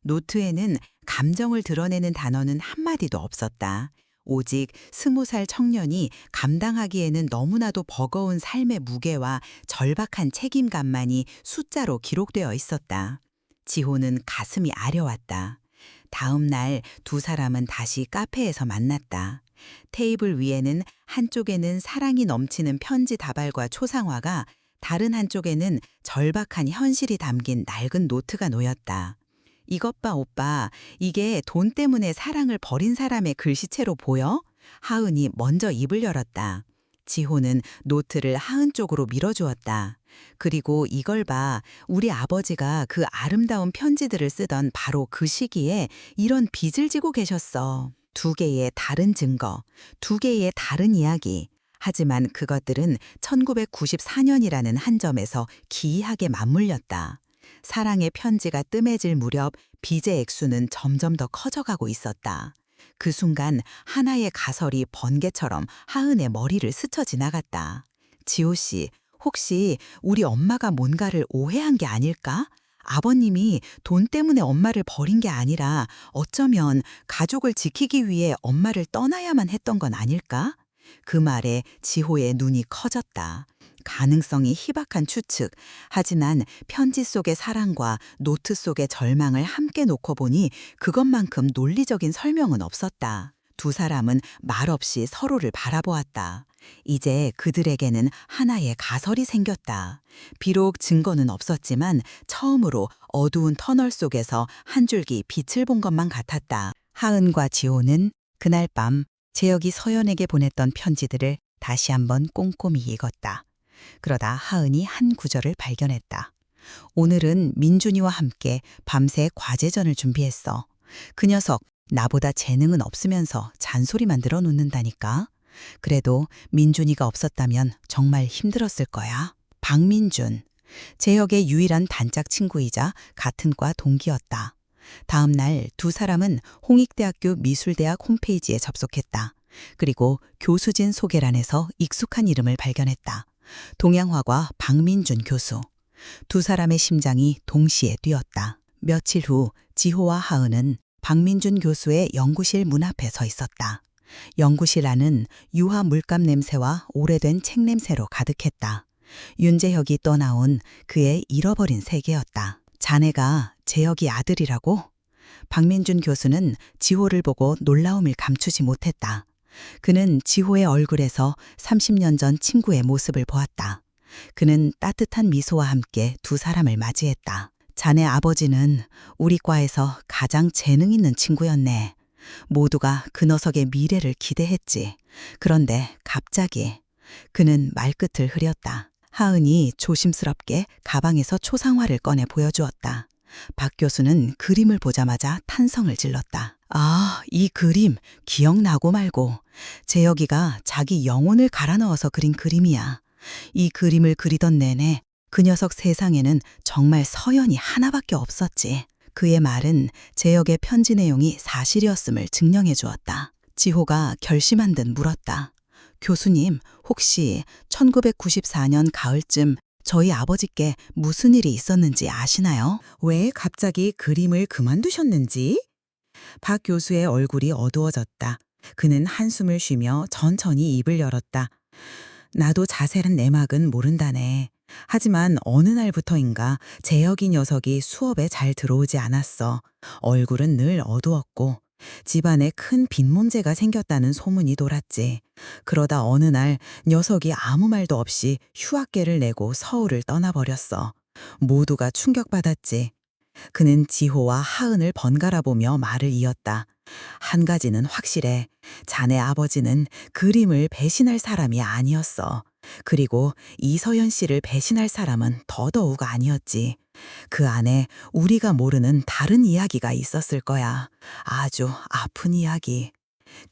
노트에는 감정을 드러내는 단어는 한마디도 없었다. 오직 20살 청년이 감당하기에는 너무나도 버거운 삶의 무게와 절박한 책임감만이 숫자로 기록되어 있었다. 지호는 가슴이 아려왔다. 다음 날 두 사람은 다시 카페에서 만났다. 테이블 위에는 한쪽에는 사랑이 넘치는 편지 다발과 초상화가, 다른 한쪽에는 절박한 현실이 담긴 낡은 노트가 놓였다. 이것 봐, 오빠. 이게 돈 때문에 사랑을 버린 사람의 글씨체로 보여? 하은이 먼저 입을 열었다. 지호는 노트를 하은 쪽으로 밀어주었다. 그리고 이걸 봐. 우리 아버지가 그 아름다운 편지들을 쓰던 바로 그 시기에 이런 빚을 지고 계셨어. 두 개의 다른 증거, 두 개의 다른 이야기. 하지만 그것들은 1994년이라는 한 점에서 기이하게 맞물렸다. 사랑의 편지가 뜸해질 무렵 빚의 액수는 점점 더 커져가고 있었다. 그 순간 하나의 가설이 번개처럼 하은의 머리를 스쳐 지나갔다. 지호 씨, 혹시 우리 엄마가 뭔가를 오해한 게 아닐까? 아버님이 돈 때문에 엄마를 버린 게 아니라 어쩌면 가족을 지키기 위해 엄마를 떠나야만 했던 건 아닐까? 그 말에 지호의 눈이 커졌다. 가능성이 희박한 추측. 하지만 편지 속의 사랑과 노트 속의 절망을 함께 놓고 보니 그것만큼 논리적인 설명은 없었다. 두 사람은 말없이 서로를 바라보았다. 이제 그들에게는 하나의 가설이 생겼다. 비록 증거는 없었지만 처음으로 어두운 터널 속에서 한 줄기 빛을 본 것만 같았다. 하은과 지호는 그날 밤 재혁이 서연에게 보냈던 편지들을 다시 한번 꼼꼼히 읽었다. 그러다 하은이 한 구절을 발견했다. 오늘은 민준이와 함께 밤새 과제전을 준비했어. 그 녀석 나보다 재능은 없으면서 잔소리만 늘어놓는다니까. 그래도 민준이가 없었다면 정말 힘들었을 거야. 박민준. 재혁의 유일한 단짝 친구이자 같은 과 동기였다. 다음 날 두 사람은 홍익대학교 미술대학 홈페이지에 접속했다. 그리고 교수진 소개란에서 익숙한 이름을 발견했다. 동양화과 박민준 교수. 두 사람의 심장이 동시에 뛰었다. 며칠 후 지호와 하은은 박민준 교수의 연구실 문 앞에 서 있었다. 연구실 안은 유화 물감 냄새와 오래된 책 냄새로 가득했다. 윤재혁이 떠나온 그의 잃어버린 세계였다. 자네가 재혁이 아들이라고? 박민준 교수는 지호를 보고 놀라움을 감추지 못했다. 그는 지호의 얼굴에서 30년 전 친구의 모습을 보았다. 그는 따뜻한 미소와 함께 두 사람을 맞이했다. 자네 아버지는 우리 과에서 가장 재능 있는 친구였네. 모두가 그 녀석의 미래를 기대했지. 그런데 갑자기 그는 말끝을 흐렸다. 하은이 조심스럽게 가방에서 초상화를 꺼내 보여주었다. 박 교수는 그림을 보자마자 탄성을 질렀다. 아, 이 그림 기억나고 말고. 재혁이가 자기 영혼을 갈아 넣어서 그린 그림이야. 이 그림을 그리던 내내 그 녀석 세상에는 정말 서연이 하나밖에 없었지. 그의 말은 재혁의 편지 내용이 사실이었음을 증명해 주었다. 지호가 결심한 듯 물었다. 교수님, 혹시 1994년 가을쯤 저희 아버지께 무슨 일이 있었는지 아시나요? 왜 갑자기 그림을 그만두셨는지? 박 교수의 얼굴이 어두워졌다. 그는 한숨을 쉬며 천천히 입을 열었다. 나도 자세한 내막은 모른다네. 하지만 어느 날부터인가 재혁이 녀석이 수업에 잘 들어오지 않았어. 얼굴은 늘 어두웠고 집안에 큰 빚 문제가 생겼다는 소문이 돌았지. 그러다 어느 날 녀석이 아무 말도 없이 휴학계를 내고 서울을 떠나버렸어. 모두가 충격받았지. 그는 지호와 하은을 번갈아 보며 말을 이었다. 한 가지는 확실해. 자네 아버지는 그림을 배신할 사람이 아니었어. 그리고 이서연 씨를 배신할 사람은 더더욱 아니었지. 그 안에 우리가 모르는 다른 이야기가 있었을 거야. 아주 아픈 이야기.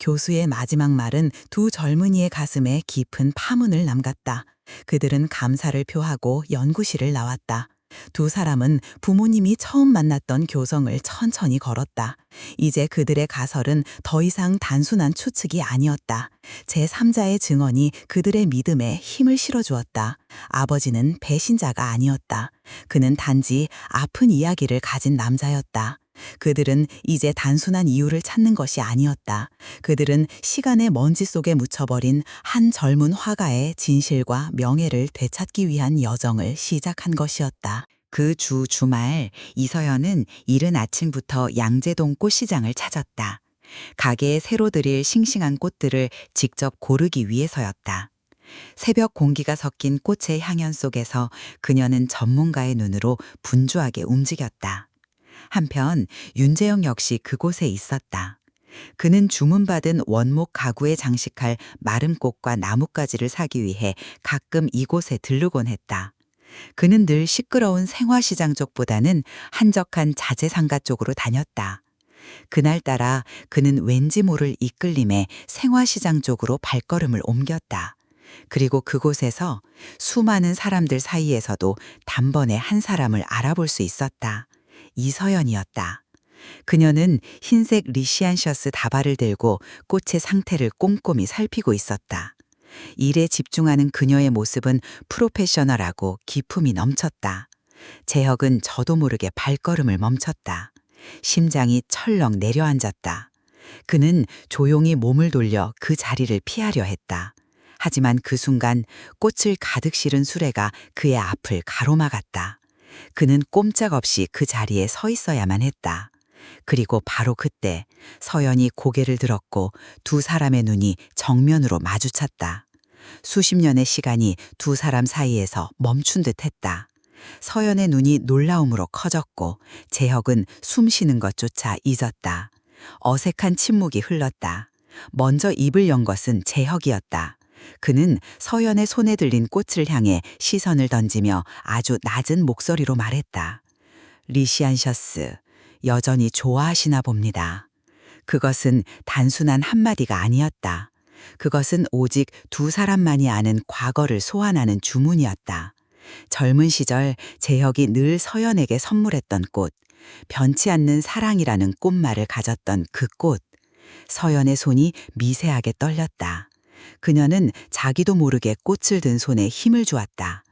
교수의 마지막 말은 두 젊은이의 가슴에 깊은 파문을 남겼다. 그들은 감사를 표하고 연구실을 나왔다. 두 사람은 부모님이 처음 만났던 교성을 천천히 걸었다. 이제 그들의 가설은 더 이상 단순한 추측이 아니었다. 제3자의 증언이 그들의 믿음에 힘을 실어주었다. 아버지는 배신자가 아니었다. 그는 단지 아픈 이야기를 가진 남자였다. 그들은 이제 단순한 이유를 찾는 것이 아니었다. 그들은 시간의 먼지 속에 묻혀버린 한 젊은 화가의 진실과 명예를 되찾기 위한 여정을 시작한 것이었다. 그 주말 이서연은 이른 아침부터 양재동 꽃시장을 찾았다. 가게에 새로 들일 싱싱한 꽃들을 직접 고르기 위해서였다. 새벽 공기가 섞인 꽃의 향연 속에서 그녀는 전문가의 눈으로 분주하게 움직였다. 한편 윤재영 역시 그곳에 있었다. 그는 주문받은 원목 가구에 장식할 마른 꽃과 나뭇가지를 사기 위해 가끔 이곳에 들르곤 했다. 그는 늘 시끄러운 생화시장 쪽보다는 한적한 자재상가 쪽으로 다녔다. 그날따라 그는 왠지 모를 이끌림에 생화시장 쪽으로 발걸음을 옮겼다. 그리고 그곳에서 수많은 사람들 사이에서도 단번에 한 사람을 알아볼 수 있었다. 이서연이었다. 그녀는 흰색 리시안셔스 다발을 들고 꽃의 상태를 꼼꼼히 살피고 있었다. 일에 집중하는 그녀의 모습은 프로페셔널하고 기품이 넘쳤다. 재혁은 저도 모르게 발걸음을 멈췄다. 심장이 철렁 내려앉았다. 그는 조용히 몸을 돌려 그 자리를 피하려 했다. 하지만 그 순간 꽃을 가득 실은 수레가 그의 앞을 가로막았다. 그는 꼼짝없이 그 자리에 서 있어야만 했다. 그리고 바로 그때 서연이 고개를 들었고 두 사람의 눈이 정면으로 마주쳤다. 수십 년의 시간이 두 사람 사이에서 멈춘 듯 했다. 서연의 눈이 놀라움으로 커졌고 재혁은 숨 쉬는 것조차 잊었다. 어색한 침묵이 흘렀다. 먼저 입을 연 것은 재혁이었다. 그는 서연의 손에 들린 꽃을 향해 시선을 던지며 아주 낮은 목소리로 말했다. 리시안셔스, 여전히 좋아하시나 봅니다. 그것은 단순한 한마디가 아니었다. 그것은 오직 두 사람만이 아는 과거를 소환하는 주문이었다. 젊은 시절 재혁이 늘 서연에게 선물했던 꽃, 변치 않는 사랑이라는 꽃말을 가졌던 그 꽃. 서연의 손이 미세하게 떨렸다. 그녀는 자기도 모르게 꽃을 든 손에 힘을 주었다.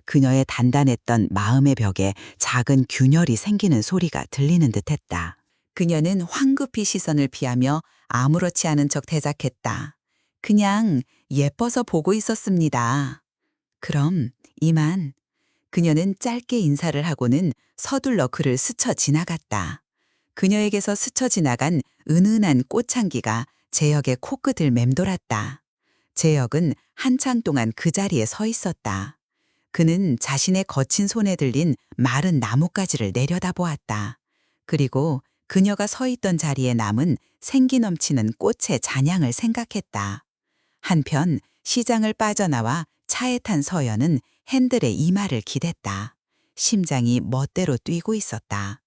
그녀의 단단했던 마음의 벽에 작은 균열이 생기는 소리가 들리는 듯했다. 그녀는 황급히 시선을 피하며 아무렇지 않은 척 대작했다. 그냥 예뻐서 보고 있었습니다. 그럼 이만. 그녀는 짧게 인사를 하고는 서둘러 그를 스쳐 지나갔다. 그녀에게서 스쳐 지나간 은은한 꽃향기가 재혁의 코끝을 맴돌았다. 재혁은 한참 동안 그 자리에 서 있었다. 그는 자신의 거친 손에 들린 마른 나뭇가지를 내려다보았다. 그리고 그녀가 서 있던 자리에 남은 생기 넘치는 꽃의 잔향을 생각했다. 한편 시장을 빠져나와 차에 탄 서연은 핸들에 이마를 기댔다. 심장이 멋대로 뛰고 있었다.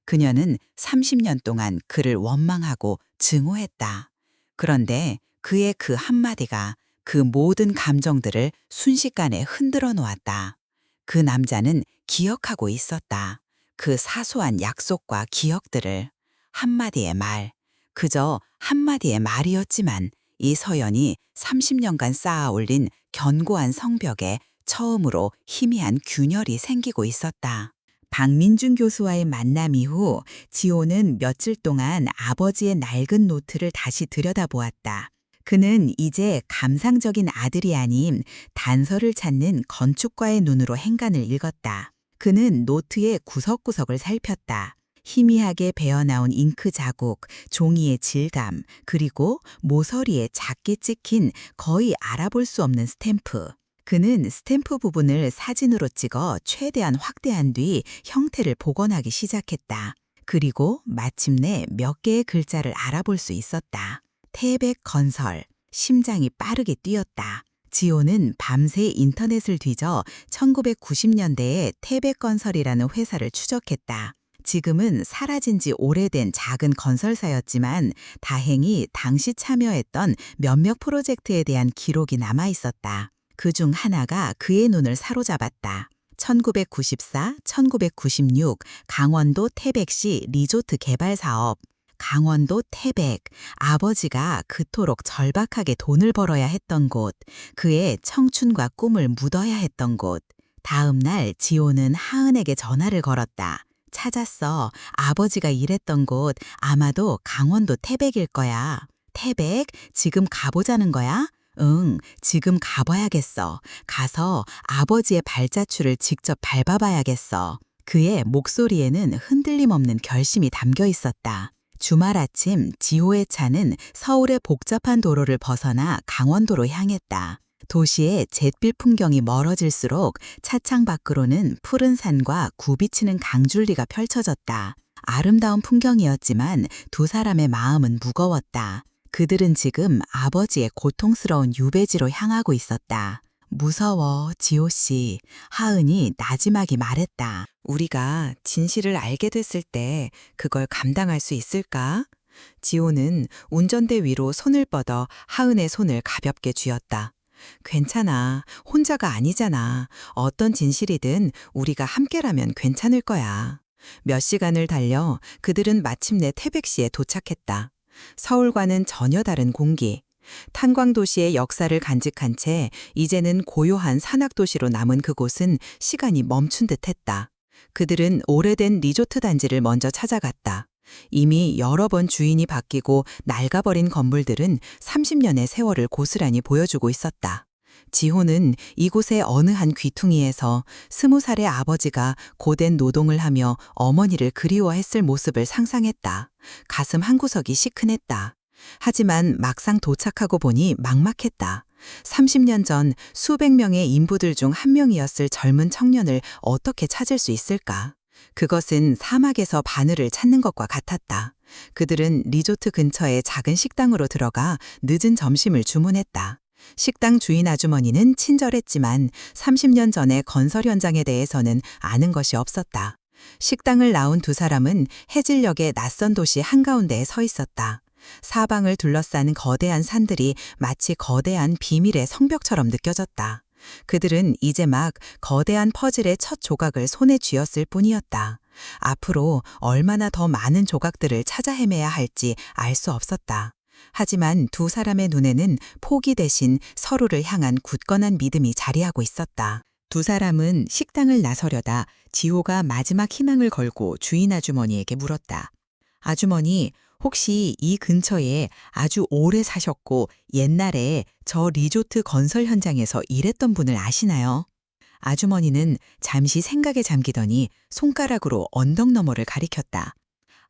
그녀는 30년 동안 그를 원망하고 증오했다. 그런데 그의 그 한마디가 그 모든 감정들을 순식간에 흔들어 놓았다. 그 남자는 기억하고 있었다. 그 사소한 약속과 기억들을. 한마디의 말, 그저 한마디의 말이었지만 이 서연이 30년간 쌓아 올린 견고한 성벽에 처음으로 희미한 균열이 생기고 있었다. 박민준 교수와의 만남 이후 지호는 며칠 동안 아버지의 낡은 노트를 다시 들여다보았다. 그는 이제 감상적인 아들이 아닌 단서를 찾는 건축가의 눈으로 행간을 읽었다. 그는 노트의 구석구석을 살폈다. 희미하게 배어나온 잉크 자국, 종이의 질감, 그리고 모서리에 작게 찍힌 거의 알아볼 수 없는 스탬프. 그는 스탬프 부분을 사진으로 찍어 최대한 확대한 뒤 형태를 복원하기 시작했다. 그리고 마침내 몇 개의 글자를 알아볼 수 있었다. 태백건설. 심장이 빠르게 뛰었다. 지호는 밤새 인터넷을 뒤져 1990년대에 태백건설이라는 회사를 추적했다. 지금은 사라진 지 오래된 작은 건설사였지만 다행히 당시 참여했던 몇몇 프로젝트에 대한 기록이 남아 있었다. 그중 하나가 그의 눈을 사로잡았다. 1994, 1996 강원도 태백시 리조트 개발 사업. 강원도 태백, 아버지가 그토록 절박하게 돈을 벌어야 했던 곳, 그의 청춘과 꿈을 묻어야 했던 곳. 다음 날 지호는 하은에게 전화를 걸었다. 찾았어. 아버지가 일했던 곳 아마도 강원도 태백일 거야. 태백? 지금 가보자는 거야? 응, 지금 가봐야겠어. 가서 아버지의 발자취를 직접 밟아봐야겠어. 그의 목소리에는 흔들림 없는 결심이 담겨 있었다. 주말 아침 지호의 차는 서울의 복잡한 도로를 벗어나 강원도로 향했다. 도시의 잿빛 풍경이 멀어질수록 차창 밖으로는 푸른 산과 굽이치는 강줄리가 펼쳐졌다. 아름다운 풍경이었지만 두 사람의 마음은 무거웠다. 그들은 지금 아버지의 고통스러운 유배지로 향하고 있었다. 무서워, 지호 씨. 하은이 나지막이 말했다. 우리가 진실을 알게 됐을 때 그걸 감당할 수 있을까? 지호는 운전대 위로 손을 뻗어 하은의 손을 가볍게 쥐었다. 괜찮아. 혼자가 아니잖아. 어떤 진실이든 우리가 함께라면 괜찮을 거야. 몇 시간을 달려 그들은 마침내 태백시에 도착했다. 서울과는 전혀 다른 공기. 탄광도시의 역사를 간직한 채 이제는 고요한 산악도시로 남은 그곳은 시간이 멈춘 듯 했다. 그들은 오래된 리조트 단지를 먼저 찾아갔다. 이미 여러 번 주인이 바뀌고 낡아버린 건물들은 30년의 세월을 고스란히 보여주고 있었다. 지호는 이곳의 어느 한 귀퉁이에서 20살의 아버지가 고된 노동을 하며 어머니를 그리워했을 모습을 상상했다. 가슴 한구석이 시큰했다. 하지만 막상 도착하고 보니 막막했다. 30년 전 수백 명의 인부들 중 한 명이었을 젊은 청년을 어떻게 찾을 수 있을까? 그것은 사막에서 바늘을 찾는 것과 같았다. 그들은 리조트 근처의 작은 식당으로 들어가 늦은 점심을 주문했다. 식당 주인 아주머니는 친절했지만 30년 전의 건설 현장에 대해서는 아는 것이 없었다. 식당을 나온 두 사람은 해질녘의 낯선 도시 한가운데에 서 있었다. 사방을 둘러싼 거대한 산들이 마치 거대한 비밀의 성벽처럼 느껴졌다. 그들은 이제 막 거대한 퍼즐의 첫 조각을 손에 쥐었을 뿐이었다. 앞으로 얼마나 더 많은 조각들을 찾아 헤매야 할지 알 수 없었다. 하지만 두 사람의 눈에는 포기 대신 서로를 향한 굳건한 믿음이 자리하고 있었다. 두 사람은 식당을 나서려다 지호가 마지막 희망을 걸고 주인 아주머니에게 물었다. 아주머니, 혹시 이 근처에 아주 오래 사셨고 옛날에 저 리조트 건설 현장에서 일했던 분을 아시나요? 아주머니는 잠시 생각에 잠기더니 손가락으로 언덕 너머를 가리켰다.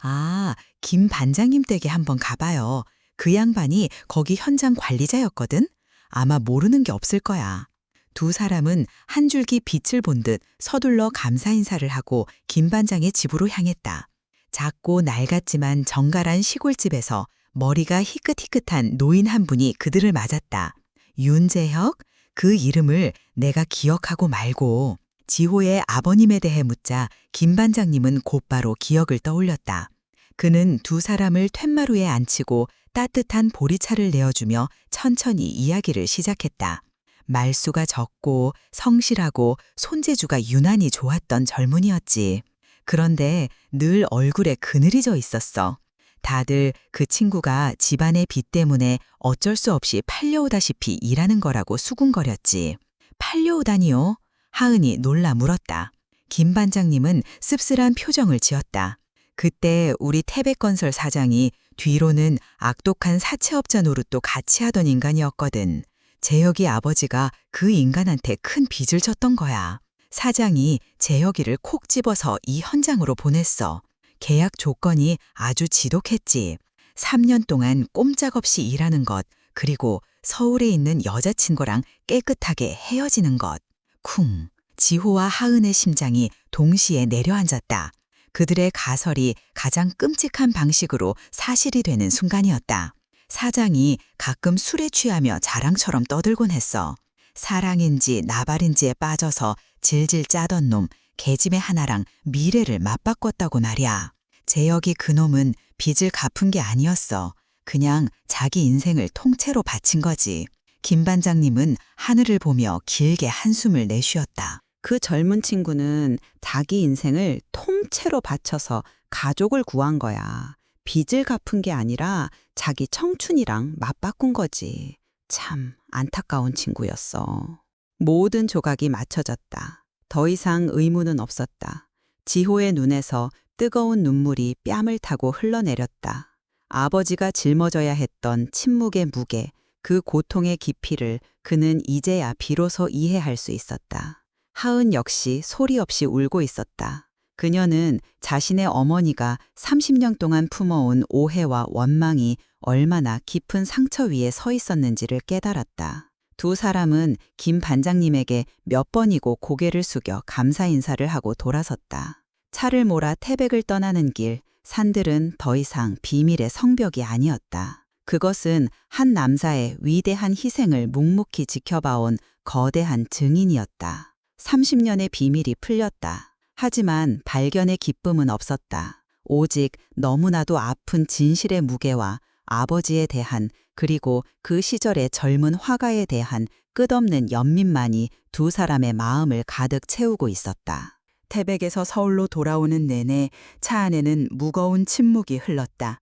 아, 김 반장님 댁에 한번 가봐요. 그 양반이 거기 현장 관리자였거든? 아마 모르는 게 없을 거야. 두 사람은 한 줄기 빛을 본 듯 서둘러 감사 인사를 하고 김 반장의 집으로 향했다. 작고 낡았지만 정갈한 시골집에서 머리가 희끗희끗한 노인 한 분이 그들을 맞았다. 윤재혁? 그 이름을 내가 기억하고 말고. 지호의 아버님에 대해 묻자 김 반장님은 곧바로 기억을 떠올렸다. 그는 두 사람을 툇마루에 앉히고 따뜻한 보리차를 내어주며 천천히 이야기를 시작했다. 말수가 적고 성실하고 손재주가 유난히 좋았던 젊은이였지. 그런데 늘 얼굴에 그늘이 져 있었어. 다들 그 친구가 집안의 빚 때문에 어쩔 수 없이 팔려오다시피 일하는 거라고 수군거렸지. 팔려오다니요? 하은이 놀라 물었다. 김 반장님은 씁쓸한 표정을 지었다. 그때 우리 태백건설 사장이 뒤로는 악독한 사채업자 노릇도 같이 하던 인간이었거든. 재혁이 아버지가 그 인간한테 큰 빚을 졌던 거야. 사장이 재혁이를 콕 집어서 이 현장으로 보냈어. 계약 조건이 아주 지독했지. 3년 동안 꼼짝없이 일하는 것, 그리고 서울에 있는 여자친구랑 깨끗하게 헤어지는 것. 쿵, 지호와 하은의 심장이 동시에 내려앉았다. 그들의 가설이 가장 끔찍한 방식으로 사실이 되는 순간이었다. 사장이 가끔 술에 취하며 자랑처럼 떠들곤 했어. 사랑인지 나발인지에 빠져서 질질 짜던 놈, 계집애 하나랑 미래를 맞바꿨다고 말이야. 재혁이 그놈은 빚을 갚은 게 아니었어. 그냥 자기 인생을 통째로 바친 거지. 김 반장님은 하늘을 보며 길게 한숨을 내쉬었다. 그 젊은 친구는 자기 인생을 통째로 바쳐서 가족을 구한 거야. 빚을 갚은 게 아니라 자기 청춘이랑 맞바꾼 거지. 참 안타까운 친구였어. 모든 조각이 맞춰졌다. 더 이상 의무는 없었다. 지호의 눈에서 뜨거운 눈물이 뺨을 타고 흘러내렸다. 아버지가 짊어져야 했던 침묵의 무게, 그 고통의 깊이를 그는 이제야 비로소 이해할 수 있었다. 하은 역시 소리 없이 울고 있었다. 그녀는 자신의 어머니가 30년 동안 품어온 오해와 원망이 얼마나 깊은 상처 위에 서 있었는지를 깨달았다. 두 사람은 김 반장님에게 몇 번이고 고개를 숙여 감사 인사를 하고 돌아섰다. 차를 몰아 태백을 떠나는 길, 산들은 더 이상 비밀의 성벽이 아니었다. 그것은 한 남자의 위대한 희생을 묵묵히 지켜봐온 거대한 증인이었다. 30년의 비밀이 풀렸다. 하지만 발견의 기쁨은 없었다. 오직 너무나도 아픈 진실의 무게와 아버지에 대한 그리고 그 시절의 젊은 화가에 대한 끝없는 연민만이 두 사람의 마음을 가득 채우고 있었다. 태백에서 서울로 돌아오는 내내 차 안에는 무거운 침묵이 흘렀다.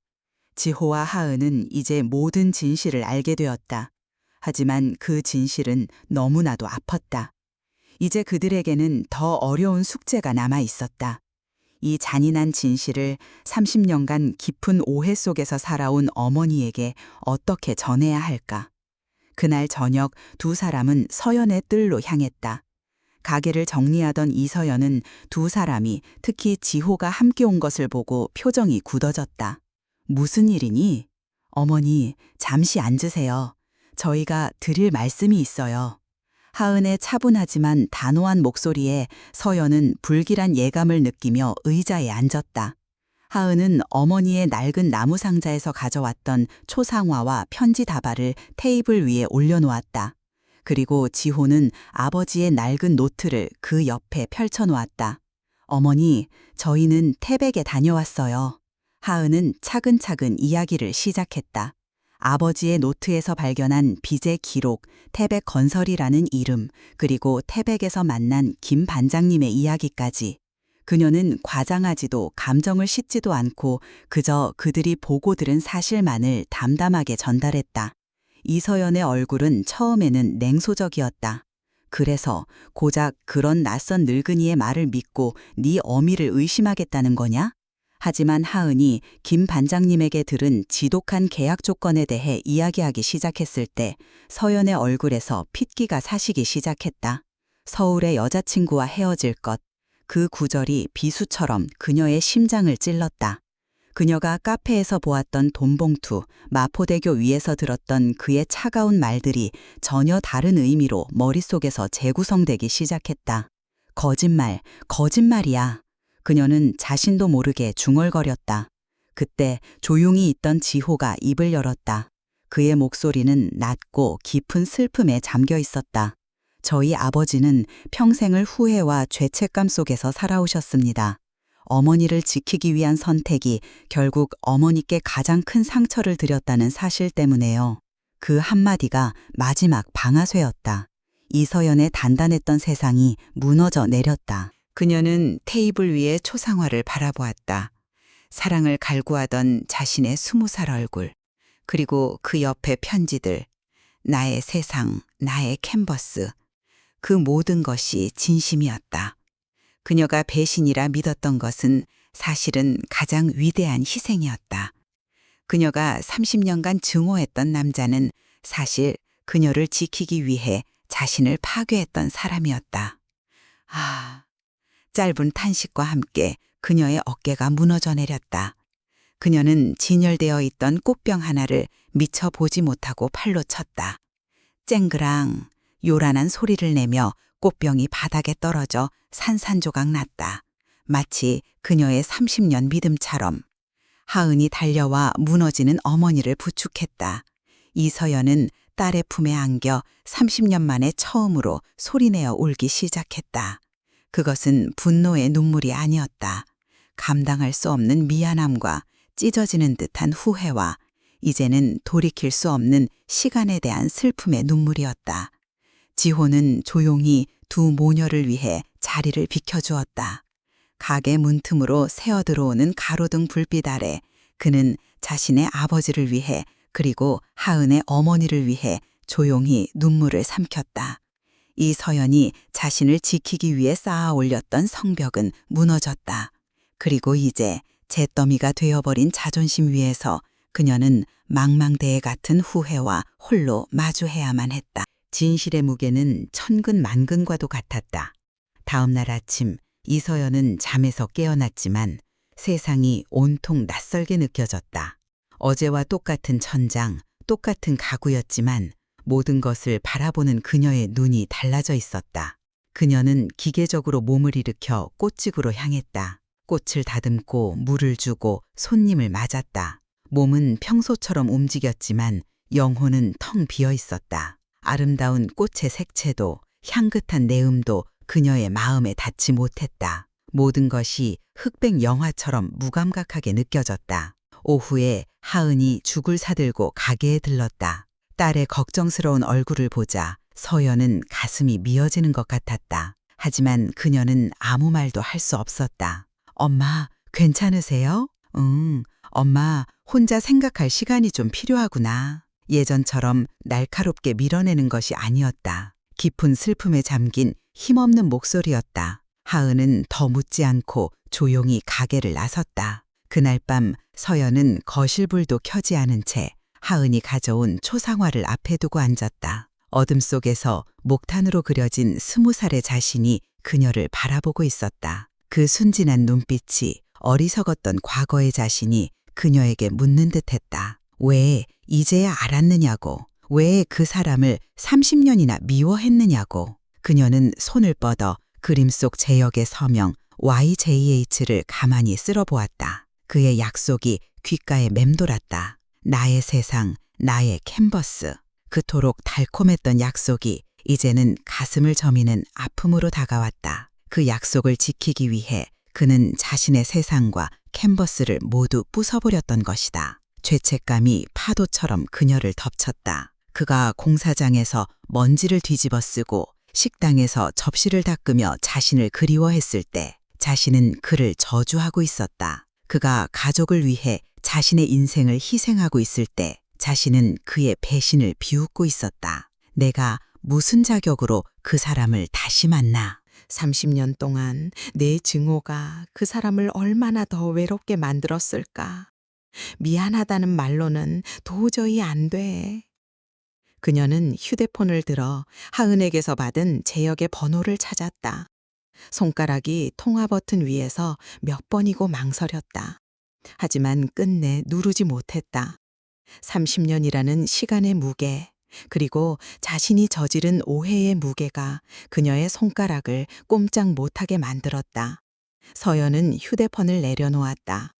지호와 하은은 이제 모든 진실을 알게 되었다. 하지만 그 진실은 너무나도 아팠다. 이제 그들에게는 더 어려운 숙제가 남아 있었다. 이 잔인한 진실을 30년간 깊은 오해 속에서 살아온 어머니에게 어떻게 전해야 할까? 그날 저녁 두 사람은 서연의 뜰로 향했다. 가게를 정리하던 이서연은 두 사람이 특히 지호가 함께 온 것을 보고 표정이 굳어졌다. 무슨 일이니? 어머니, 잠시 앉으세요. 저희가 드릴 말씀이 있어요. 하은의 차분하지만 단호한 목소리에 서연은 불길한 예감을 느끼며 의자에 앉았다. 하은은 어머니의 낡은 나무 상자에서 가져왔던 초상화와 편지 다발을 테이블 위에 올려놓았다. 그리고 지호는 아버지의 낡은 노트를 그 옆에 펼쳐놓았다. 어머니, 저희는 태백에 다녀왔어요. 하은은 차근차근 이야기를 시작했다. 아버지의 노트에서 발견한 빚의 기록, 태백 건설이라는 이름, 그리고 태백에서 만난 김 반장님의 이야기까지. 그녀는 과장하지도 감정을 싣지도 않고 그저 그들이 보고 들은 사실만을 담담하게 전달했다. 이서연의 얼굴은 처음에는 냉소적이었다. 그래서 고작 그런 낯선 늙은이의 말을 믿고 네 어미를 의심하겠다는 거냐? 하지만 하은이 김 반장님에게 들은 지독한 계약 조건에 대해 이야기하기 시작했을 때 서연의 얼굴에서 핏기가 사시기 시작했다. 서울의 여자친구와 헤어질 것. 그 구절이 비수처럼 그녀의 심장을 찔렀다. 그녀가 카페에서 보았던 돈봉투, 마포대교 위에서 들었던 그의 차가운 말들이 전혀 다른 의미로 머릿속에서 재구성되기 시작했다. 거짓말, 거짓말이야. 그녀는 자신도 모르게 중얼거렸다. 그때 조용히 있던 지호가 입을 열었다. 그의 목소리는 낮고 깊은 슬픔에 잠겨 있었다. 저희 아버지는 평생을 후회와 죄책감 속에서 살아오셨습니다. 어머니를 지키기 위한 선택이 결국 어머니께 가장 큰 상처를 드렸다는 사실 때문에요. 그 한마디가 마지막 방아쇠였다. 이서연의 단단했던 세상이 무너져 내렸다. 그녀는 테이블 위에 초상화를 바라보았다. 사랑을 갈구하던 자신의 20살 얼굴, 그리고 그 옆에 편지들, 나의 세상, 나의 캔버스, 그 모든 것이 진심이었다. 그녀가 배신이라 믿었던 것은 사실은 가장 위대한 희생이었다. 그녀가 30년간 증오했던 남자는 사실 그녀를 지키기 위해 자신을 파괴했던 사람이었다. 아, 짧은 탄식과 함께 그녀의 어깨가 무너져 내렸다. 그녀는 진열되어 있던 꽃병 하나를 미처 보지 못하고 팔로 쳤다. 쨍그랑 요란한 소리를 내며 꽃병이 바닥에 떨어져 산산조각 났다. 마치 그녀의 30년 믿음처럼. 하은이 달려와 무너지는 어머니를 부축했다. 이서연은 딸의 품에 안겨 30년 만에 처음으로 소리내어 울기 시작했다. 그것은 분노의 눈물이 아니었다. 감당할 수 없는 미안함과 찢어지는 듯한 후회와 이제는 돌이킬 수 없는 시간에 대한 슬픔의 눈물이었다. 지호는 조용히 두 모녀를 위해 자리를 비켜주었다. 가게 문틈으로 새어들어오는 가로등 불빛 아래 그는 자신의 아버지를 위해 그리고 하은의 어머니를 위해 조용히 눈물을 삼켰다. 이서연이 자신을 지키기 위해 쌓아 올렸던 성벽은 무너졌다. 그리고 이제 잿더미가 되어버린 자존심 위에서 그녀는 망망대해 같은 후회와 홀로 마주해야만 했다. 진실의 무게는 천근만근과도 같았다. 다음 날 아침 이서연은 잠에서 깨어났지만 세상이 온통 낯설게 느껴졌다. 어제와 똑같은 천장, 똑같은 가구였지만 모든 것을 바라보는 그녀의 눈이 달라져 있었다. 그녀는 기계적으로 몸을 일으켜 꽃집으로 향했다. 꽃을 다듬고 물을 주고 손님을 맞았다. 몸은 평소처럼 움직였지만 영혼은 텅 비어 있었다. 아름다운 꽃의 색채도 향긋한 내음도 그녀의 마음에 닿지 못했다. 모든 것이 흑백 영화처럼 무감각하게 느껴졌다. 오후에 하은이 죽을 사들고 가게에 들렀다. 딸의 걱정스러운 얼굴을 보자 서연은 가슴이 미어지는 것 같았다. 하지만 그녀는 아무 말도 할 수 없었다. 엄마, 괜찮으세요? 응, 엄마, 혼자 생각할 시간이 좀 필요하구나. 예전처럼 날카롭게 밀어내는 것이 아니었다. 깊은 슬픔에 잠긴 힘없는 목소리였다. 하은은 더 묻지 않고 조용히 가게를 나섰다. 그날 밤 서연은 거실불도 켜지 않은 채 하은이 가져온 초상화를 앞에 두고 앉았다. 어둠 속에서 목탄으로 그려진 20살의 자신이 그녀를 바라보고 있었다. 그 순진한 눈빛이 어리석었던 과거의 자신이 그녀에게 묻는 듯했다. 왜 이제야 알았느냐고, 왜 그 사람을 30년이나 미워했느냐고. 그녀는 손을 뻗어 그림 속 제역의 서명 YJH를 가만히 쓸어보았다. 그의 약속이 귓가에 맴돌았다. 나의 세상, 나의 캔버스. 그토록 달콤했던 약속이 이제는 가슴을 저미는 아픔으로 다가왔다. 그 약속을 지키기 위해 그는 자신의 세상과 캔버스를 모두 부숴버렸던 것이다. 죄책감이 파도처럼 그녀를 덮쳤다. 그가 공사장에서 먼지를 뒤집어 쓰고 식당에서 접시를 닦으며 자신을 그리워했을 때 자신은 그를 저주하고 있었다. 그가 가족을 위해 자신의 인생을 희생하고 있을 때 자신은 그의 배신을 비웃고 있었다. 내가 무슨 자격으로 그 사람을 다시 만나? 30년 동안 내 증오가 그 사람을 얼마나 더 외롭게 만들었을까. 미안하다는 말로는 도저히 안 돼. 그녀는 휴대폰을 들어 하은에게서 받은 제역의 번호를 찾았다. 손가락이 통화 버튼 위에서 몇 번이고 망설였다. 하지만 끝내 누르지 못했다. 30년이라는 시간의 무게, 그리고 자신이 저지른 오해의 무게가 그녀의 손가락을 꼼짝 못하게 만들었다. 서연은 휴대폰을 내려놓았다.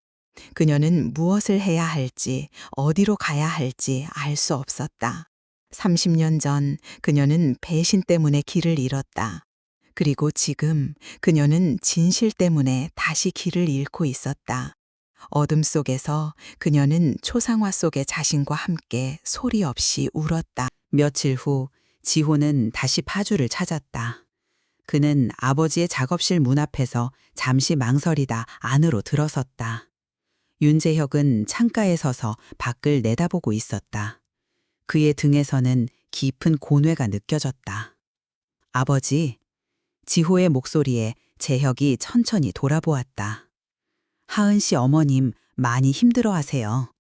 그녀는 무엇을 해야 할지, 어디로 가야 할지 알 수 없었다. 30년 전 그녀는 배신 때문에 길을 잃었다. 그리고 지금 그녀는 진실 때문에 다시 길을 잃고 있었다. 어둠 속에서 그녀는 초상화 속의 자신과 함께 소리 없이 울었다. 며칠 후 지호는 다시 파주를 찾았다. 그는 아버지의 작업실 문 앞에서 잠시 망설이다 안으로 들어섰다. 윤재혁은 창가에 서서 밖을 내다보고 있었다. 그의 등에서는 깊은 고뇌가 느껴졌다. 아버지, 지호의 목소리에 재혁이 천천히 돌아보았다. 하은 씨 어머님 많이 힘들어하세요.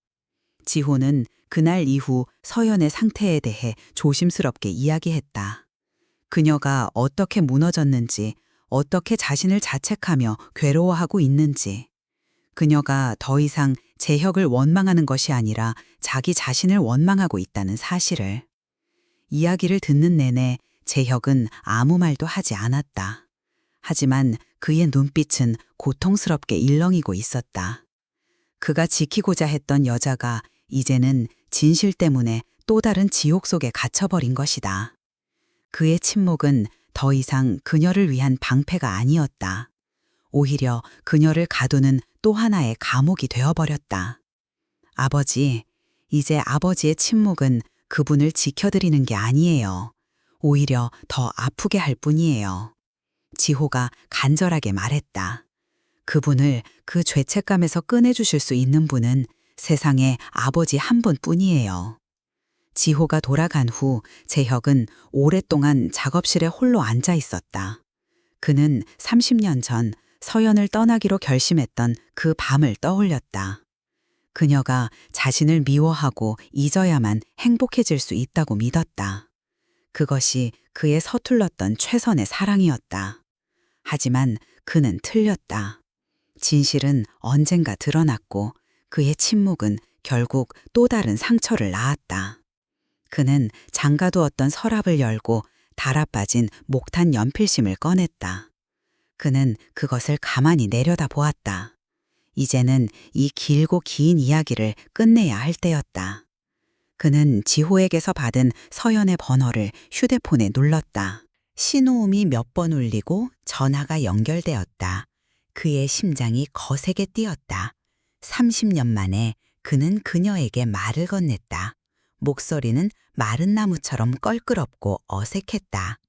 지호는 그날 이후 서연의 상태에 대해 조심스럽게 이야기했다. 그녀가 어떻게 무너졌는지, 어떻게 자신을 자책하며 괴로워하고 있는지, 그녀가 더 이상 재혁을 원망하는 것이 아니라 자기 자신을 원망하고 있다는 사실을. 이야기를 듣는 내내 재혁은 아무 말도 하지 않았다. 하지만 그의 눈빛은 고통스럽게 일렁이고 있었다. 그가 지키고자 했던 여자가 이제는 진실 때문에 또 다른 지옥 속에 갇혀버린 것이다. 그의 침묵은 더 이상 그녀를 위한 방패가 아니었다. 오히려 그녀를 가두는 또 하나의 감옥이 되어버렸다. 아버지, 이제 아버지의 침묵은 그분을 지켜드리는 게 아니에요. 오히려 더 아프게 할 뿐이에요. 지호가 간절하게 말했다. 그분을 그 죄책감에서 꺼내주실 수 있는 분은 세상에 아버지 한 분뿐이에요. 지호가 돌아간 후 재혁은 오랫동안 작업실에 홀로 앉아 있었다. 그는 30년 전 서연을 떠나기로 결심했던 그 밤을 떠올렸다. 그녀가 자신을 미워하고 잊어야만 행복해질 수 있다고 믿었다. 그것이 그의 서툴렀던 최선의 사랑이었다. 하지만 그는 틀렸다. 진실은 언젠가 드러났고 그의 침묵은 결국 또 다른 상처를 낳았다. 그는 잠가두었던 서랍을 열고 달아빠진 목탄 연필심을 꺼냈다. 그는 그것을 가만히 내려다 보았다. 이제는 이 길고 긴 이야기를 끝내야 할 때였다. 그는 지호에게서 받은 서연의 번호를 휴대폰에 눌렀다. 신호음이 몇 번 울리고 전화가 연결되었다. 그의 심장이 거세게 뛰었다. 30년 만에 그는 그녀에게 말을 건넸다. 목소리는 마른 나무처럼 껄끄럽고 어색했다.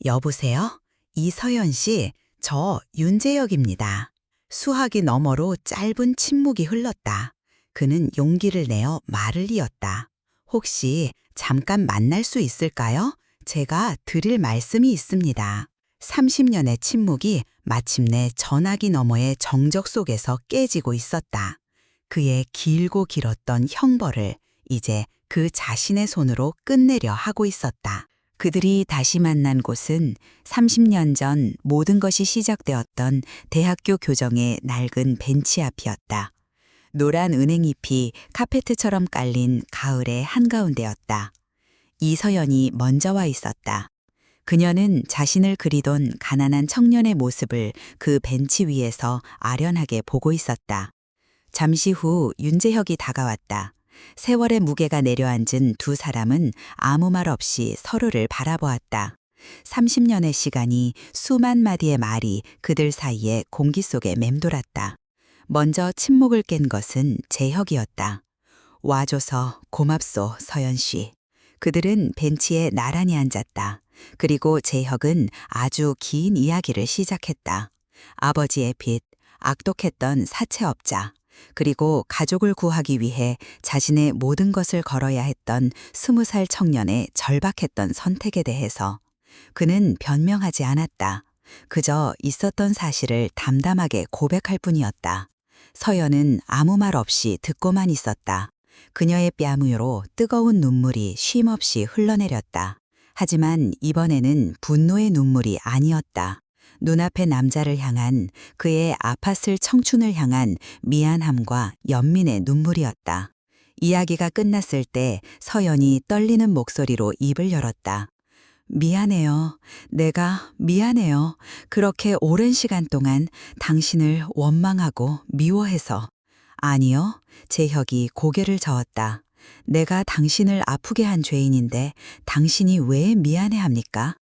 여보세요? 이서연 씨, 저 윤재혁입니다. 수화기 너머로 짧은 침묵이 흘렀다. 그는 용기를 내어 말을 이었다. 혹시 잠깐 만날 수 있을까요? 제가 드릴 말씀이 있습니다. 30년의 침묵이 마침내 전화기 너머의 정적 속에서 깨지고 있었다. 그의 길고 길었던 형벌을 이제 그 자신의 손으로 끝내려 하고 있었다. 그들이 다시 만난 곳은 30년 전 모든 것이 시작되었던 대학교 교정의 낡은 벤치 앞이었다. 노란 은행잎이 카페트처럼 깔린 가을의 한가운데였다. 이서연이 먼저 와 있었다. 그녀는 자신을 그리던 가난한 청년의 모습을 그 벤치 위에서 아련하게 보고 있었다. 잠시 후 윤재혁이 다가왔다. 세월의 무게가 내려앉은 두 사람은 아무 말 없이 서로를 바라보았다. 30년의 시간이 수만 마디의 말이 그들 사이에 공기 속에 맴돌았다. 먼저 침묵을 깬 것은 재혁이었다. 와줘서 고맙소, 서연 씨. 그들은 벤치에 나란히 앉았다. 그리고 재혁은 아주 긴 이야기를 시작했다. 아버지의 빚, 악독했던 사채업자, 그리고 가족을 구하기 위해 자신의 모든 것을 걸어야 했던 20살 청년의 절박했던 선택에 대해서. 그는 변명하지 않았다. 그저 있었던 사실을 담담하게 고백할 뿐이었다. 서연은 아무 말 없이 듣고만 있었다. 그녀의 뺨 위로 뜨거운 눈물이 쉼없이 흘러내렸다. 하지만 이번에는 분노의 눈물이 아니었다. 눈앞의 남자를 향한, 그의 아팠을 청춘을 향한 미안함과 연민의 눈물이었다. 이야기가 끝났을 때 서연이 떨리는 목소리로 입을 열었다. 미안해요. 내가 미안해요. 그렇게 오랜 시간 동안 당신을 원망하고 미워해서. 아니요. 재혁이 고개를 저었다. 내가 당신을 아프게 한 죄인인데 당신이 왜 미안해합니까?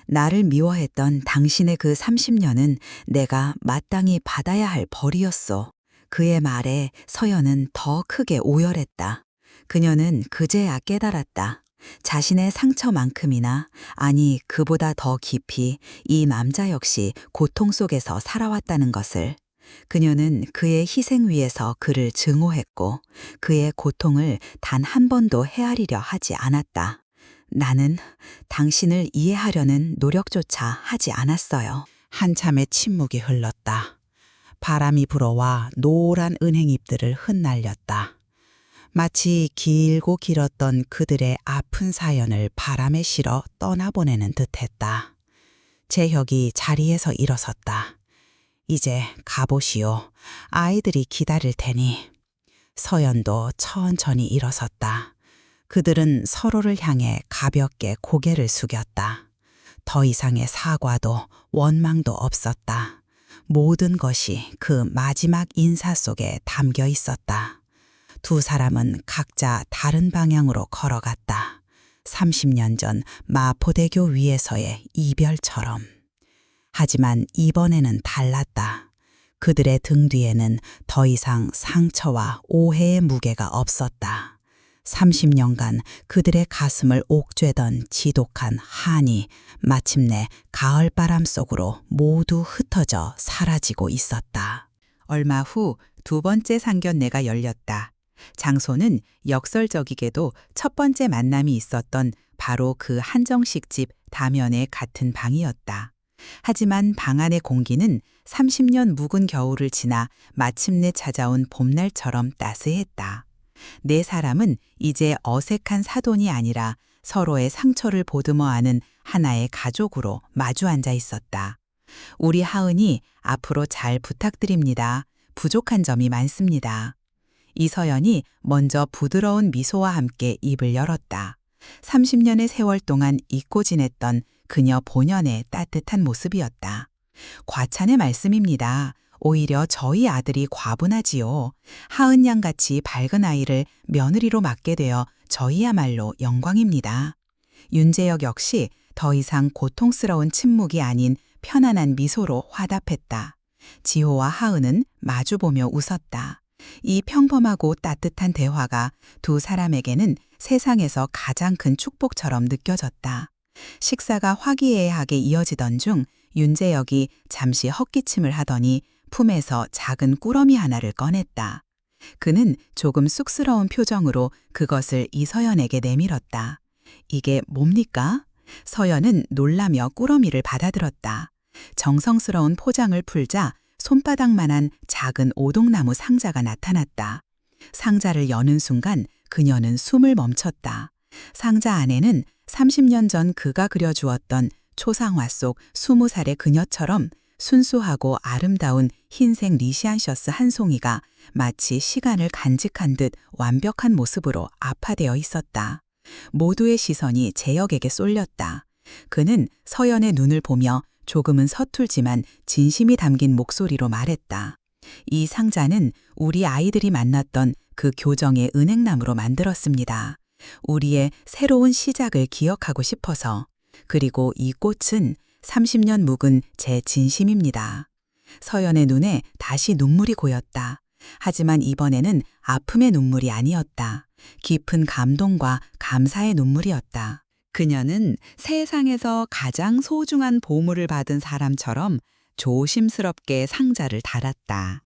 나를 미워했던 당신의 그 30년은 내가 마땅히 받아야 할 벌이었소. 그의 말에 서연은 더 크게 오열했다. 그녀는 그제야 깨달았다. 자신의 상처만큼이나, 아니 그보다 더 깊이 이 남자 역시 고통 속에서 살아왔다는 것을. 그녀는 그의 희생 위에서 그를 증오했고 그의 고통을 단 한 번도 헤아리려 하지 않았다. 나는 당신을 이해하려는 노력조차 하지 않았어요. 한참의 침묵이 흘렀다. 바람이 불어와 노란 은행잎들을 흩날렸다. 마치 길고 길었던 그들의 아픈 사연을 바람에 실어 떠나보내는 듯했다. 재혁이 자리에서 일어섰다. 이제 가보시오. 아이들이 기다릴 테니. 서연도 천천히 일어섰다. 그들은 서로를 향해 가볍게 고개를 숙였다. 더 이상의 사과도 원망도 없었다. 모든 것이 그 마지막 인사 속에 담겨 있었다. 두 사람은 각자 다른 방향으로 걸어갔다. 30년 전 마포대교 위에서의 이별처럼. 하지만 이번에는 달랐다. 그들의 등 뒤에는 더 이상 상처와 오해의 무게가 없었다. 30년간 그들의 가슴을 옥죄던 지독한 한이 마침내 가을바람 속으로 모두 흩어져 사라지고 있었다. 얼마 후 두 번째 상견례가 열렸다. 장소는 역설적이게도 첫 번째 만남이 있었던 바로 그 한정식 집 다면의 같은 방이었다. 하지만 방 안의 공기는 30년 묵은 겨울을 지나 마침내 찾아온 봄날처럼 따스했다. 네 사람은 이제 어색한 사돈이 아니라 서로의 상처를 보듬어 안은 하나의 가족으로 마주 앉아 있었다. 우리 하은이 앞으로 잘 부탁드립니다. 부족한 점이 많습니다. 이서연이 먼저 부드러운 미소와 함께 입을 열었다. 30년의 세월 동안 잊고 지냈던 그녀 본연의 따뜻한 모습이었다. 과찬의 말씀입니다. 오히려 저희 아들이 과분하지요. 하은 양같이 밝은 아이를 며느리로 맡게 되어 저희야말로 영광입니다. 윤재혁 역시 더 이상 고통스러운 침묵이 아닌 편안한 미소로 화답했다. 지호와 하은은 마주보며 웃었다. 이 평범하고 따뜻한 대화가 두 사람에게는 세상에서 가장 큰 축복처럼 느껴졌다. 식사가 화기애애하게 이어지던 중 윤재혁이 잠시 헛기침을 하더니 품에서 작은 꾸러미 하나를 꺼냈다. 그는 조금 쑥스러운 표정으로 그것을 이서연에게 내밀었다. 이게 뭡니까? 서연은 놀라며 꾸러미를 받아들었다. 정성스러운 포장을 풀자 손바닥만한 작은 오동나무 상자가 나타났다. 상자를 여는 순간 그녀는 숨을 멈췄다. 상자 안에는 30년 전 그가 그려주었던 초상화 속 20살의 그녀처럼 순수하고 아름다운 흰색 리시안 셔츠 한 송이가 마치 시간을 간직한 듯 완벽한 모습으로 압화되어 있었다. 모두의 시선이 재혁에게 쏠렸다. 그는 서연의 눈을 보며 조금은 서툴지만 진심이 담긴 목소리로 말했다. 이 상자는 우리 아이들이 만났던 그 교정의 은행나무로 만들었습니다. 우리의 새로운 시작을 기억하고 싶어서. 그리고 이 꽃은 30년 묵은 제 진심입니다. 서연의 눈에 다시 눈물이 고였다. 하지만 이번에는 아픔의 눈물이 아니었다. 깊은 감동과 감사의 눈물이었다. 그녀는 세상에서 가장 소중한 보물을 받은 사람처럼 조심스럽게 상자를 달았다.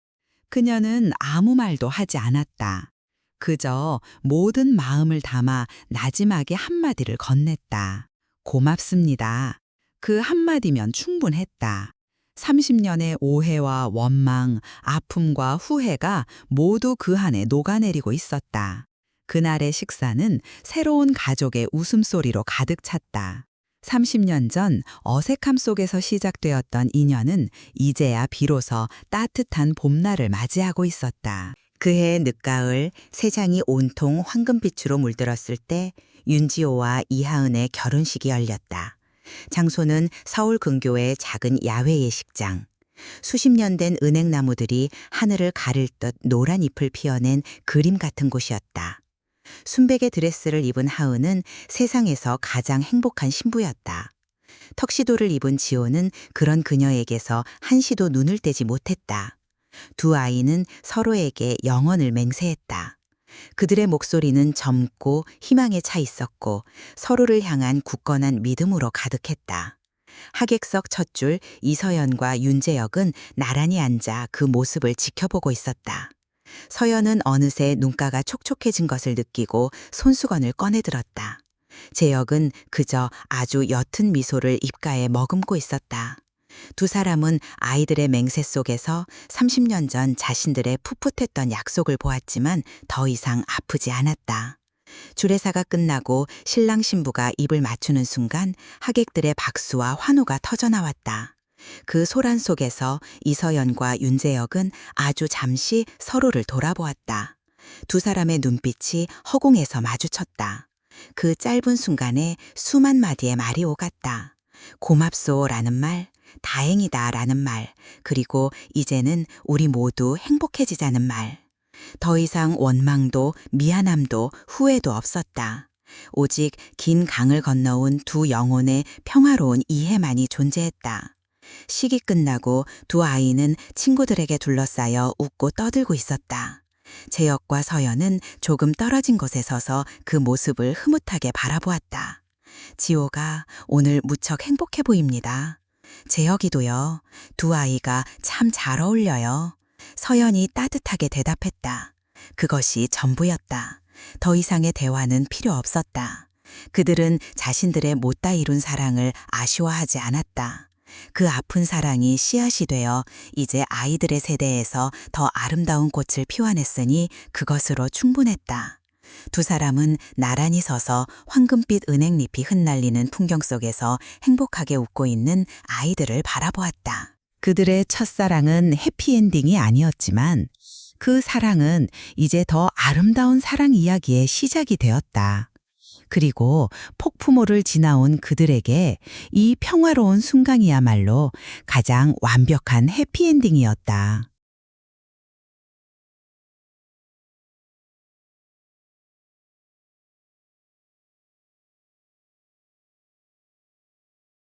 그녀는 아무 말도 하지 않았다. 그저 모든 마음을 담아 나지막에 한마디를 건넸다. 고맙습니다. 그 한마디면 충분했다. 30년의 오해와 원망, 아픔과 후회가 모두 그 안에 녹아내리고 있었다. 그날의 식사는 새로운 가족의 웃음소리로 가득 찼다. 30년 전 어색함 속에서 시작되었던 인연은 이제야 비로소 따뜻한 봄날을 맞이하고 있었다. 그해 늦가을 세상이 온통 황금빛으로 물들었을 때 윤지호와 이하은의 결혼식이 열렸다. 장소는 서울 근교의 작은 야외 예식장. 수십 년 된 은행나무들이 하늘을 가릴 듯 노란 잎을 피워낸 그림 같은 곳이었다. 순백의 드레스를 입은 하은은 세상에서 가장 행복한 신부였다. 턱시도를 입은 지호는 그런 그녀에게서 한시도 눈을 떼지 못했다. 두 아이는 서로에게 영원을 맹세했다. 그들의 목소리는 젊고 희망에 차 있었고 서로를 향한 굳건한 믿음으로 가득했다. 하객석 첫 줄 이서연과 윤재혁은 나란히 앉아 그 모습을 지켜보고 있었다. 서연은 어느새 눈가가 촉촉해진 것을 느끼고 손수건을 꺼내들었다. 재혁은 그저 아주 옅은 미소를 입가에 머금고 있었다. 두 사람은 아이들의 맹세 속에서 30년 전 자신들의 풋풋했던 약속을 보았지만 더 이상 아프지 않았다. 주례사가 끝나고 신랑 신부가 입을 맞추는 순간 하객들의 박수와 환호가 터져나왔다. 그 소란 속에서 이서연과 윤재혁은 아주 잠시 서로를 돌아보았다. 두 사람의 눈빛이 허공에서 마주쳤다. 그 짧은 순간에 수만 마디의 말이 오갔다. 고맙소라는 말, 다행이다라는 말, 그리고 이제는 우리 모두 행복해지자는 말. 더 이상 원망도 미안함도 후회도 없었다. 오직 긴 강을 건너온 두 영혼의 평화로운 이해만이 존재했다. 식이 끝나고 두 아이는 친구들에게 둘러싸여 웃고 떠들고 있었다. 재혁과 서연은 조금 떨어진 곳에 서서 그 모습을 흐뭇하게 바라보았다. 지호가 오늘 무척 행복해 보입니다. 재혁이도요. 두 아이가 참 잘 어울려요. 서연이 따뜻하게 대답했다. 그것이 전부였다. 더 이상의 대화는 필요 없었다. 그들은 자신들의 못다 이룬 사랑을 아쉬워하지 않았다. 그 아픈 사랑이 씨앗이 되어 이제 아이들의 세대에서 더 아름다운 꽃을 피워냈으니 그것으로 충분했다. 두 사람은 나란히 서서 황금빛 은행잎이 흩날리는 풍경 속에서 행복하게 웃고 있는 아이들을 바라보았다. 그들의 첫사랑은 해피엔딩이 아니었지만 그 사랑은 이제 더 아름다운 사랑 이야기의 시작이 되었다. 그리고 폭풍우를 지나온 그들에게 이 평화로운 순간이야말로 가장 완벽한 해피엔딩이었다.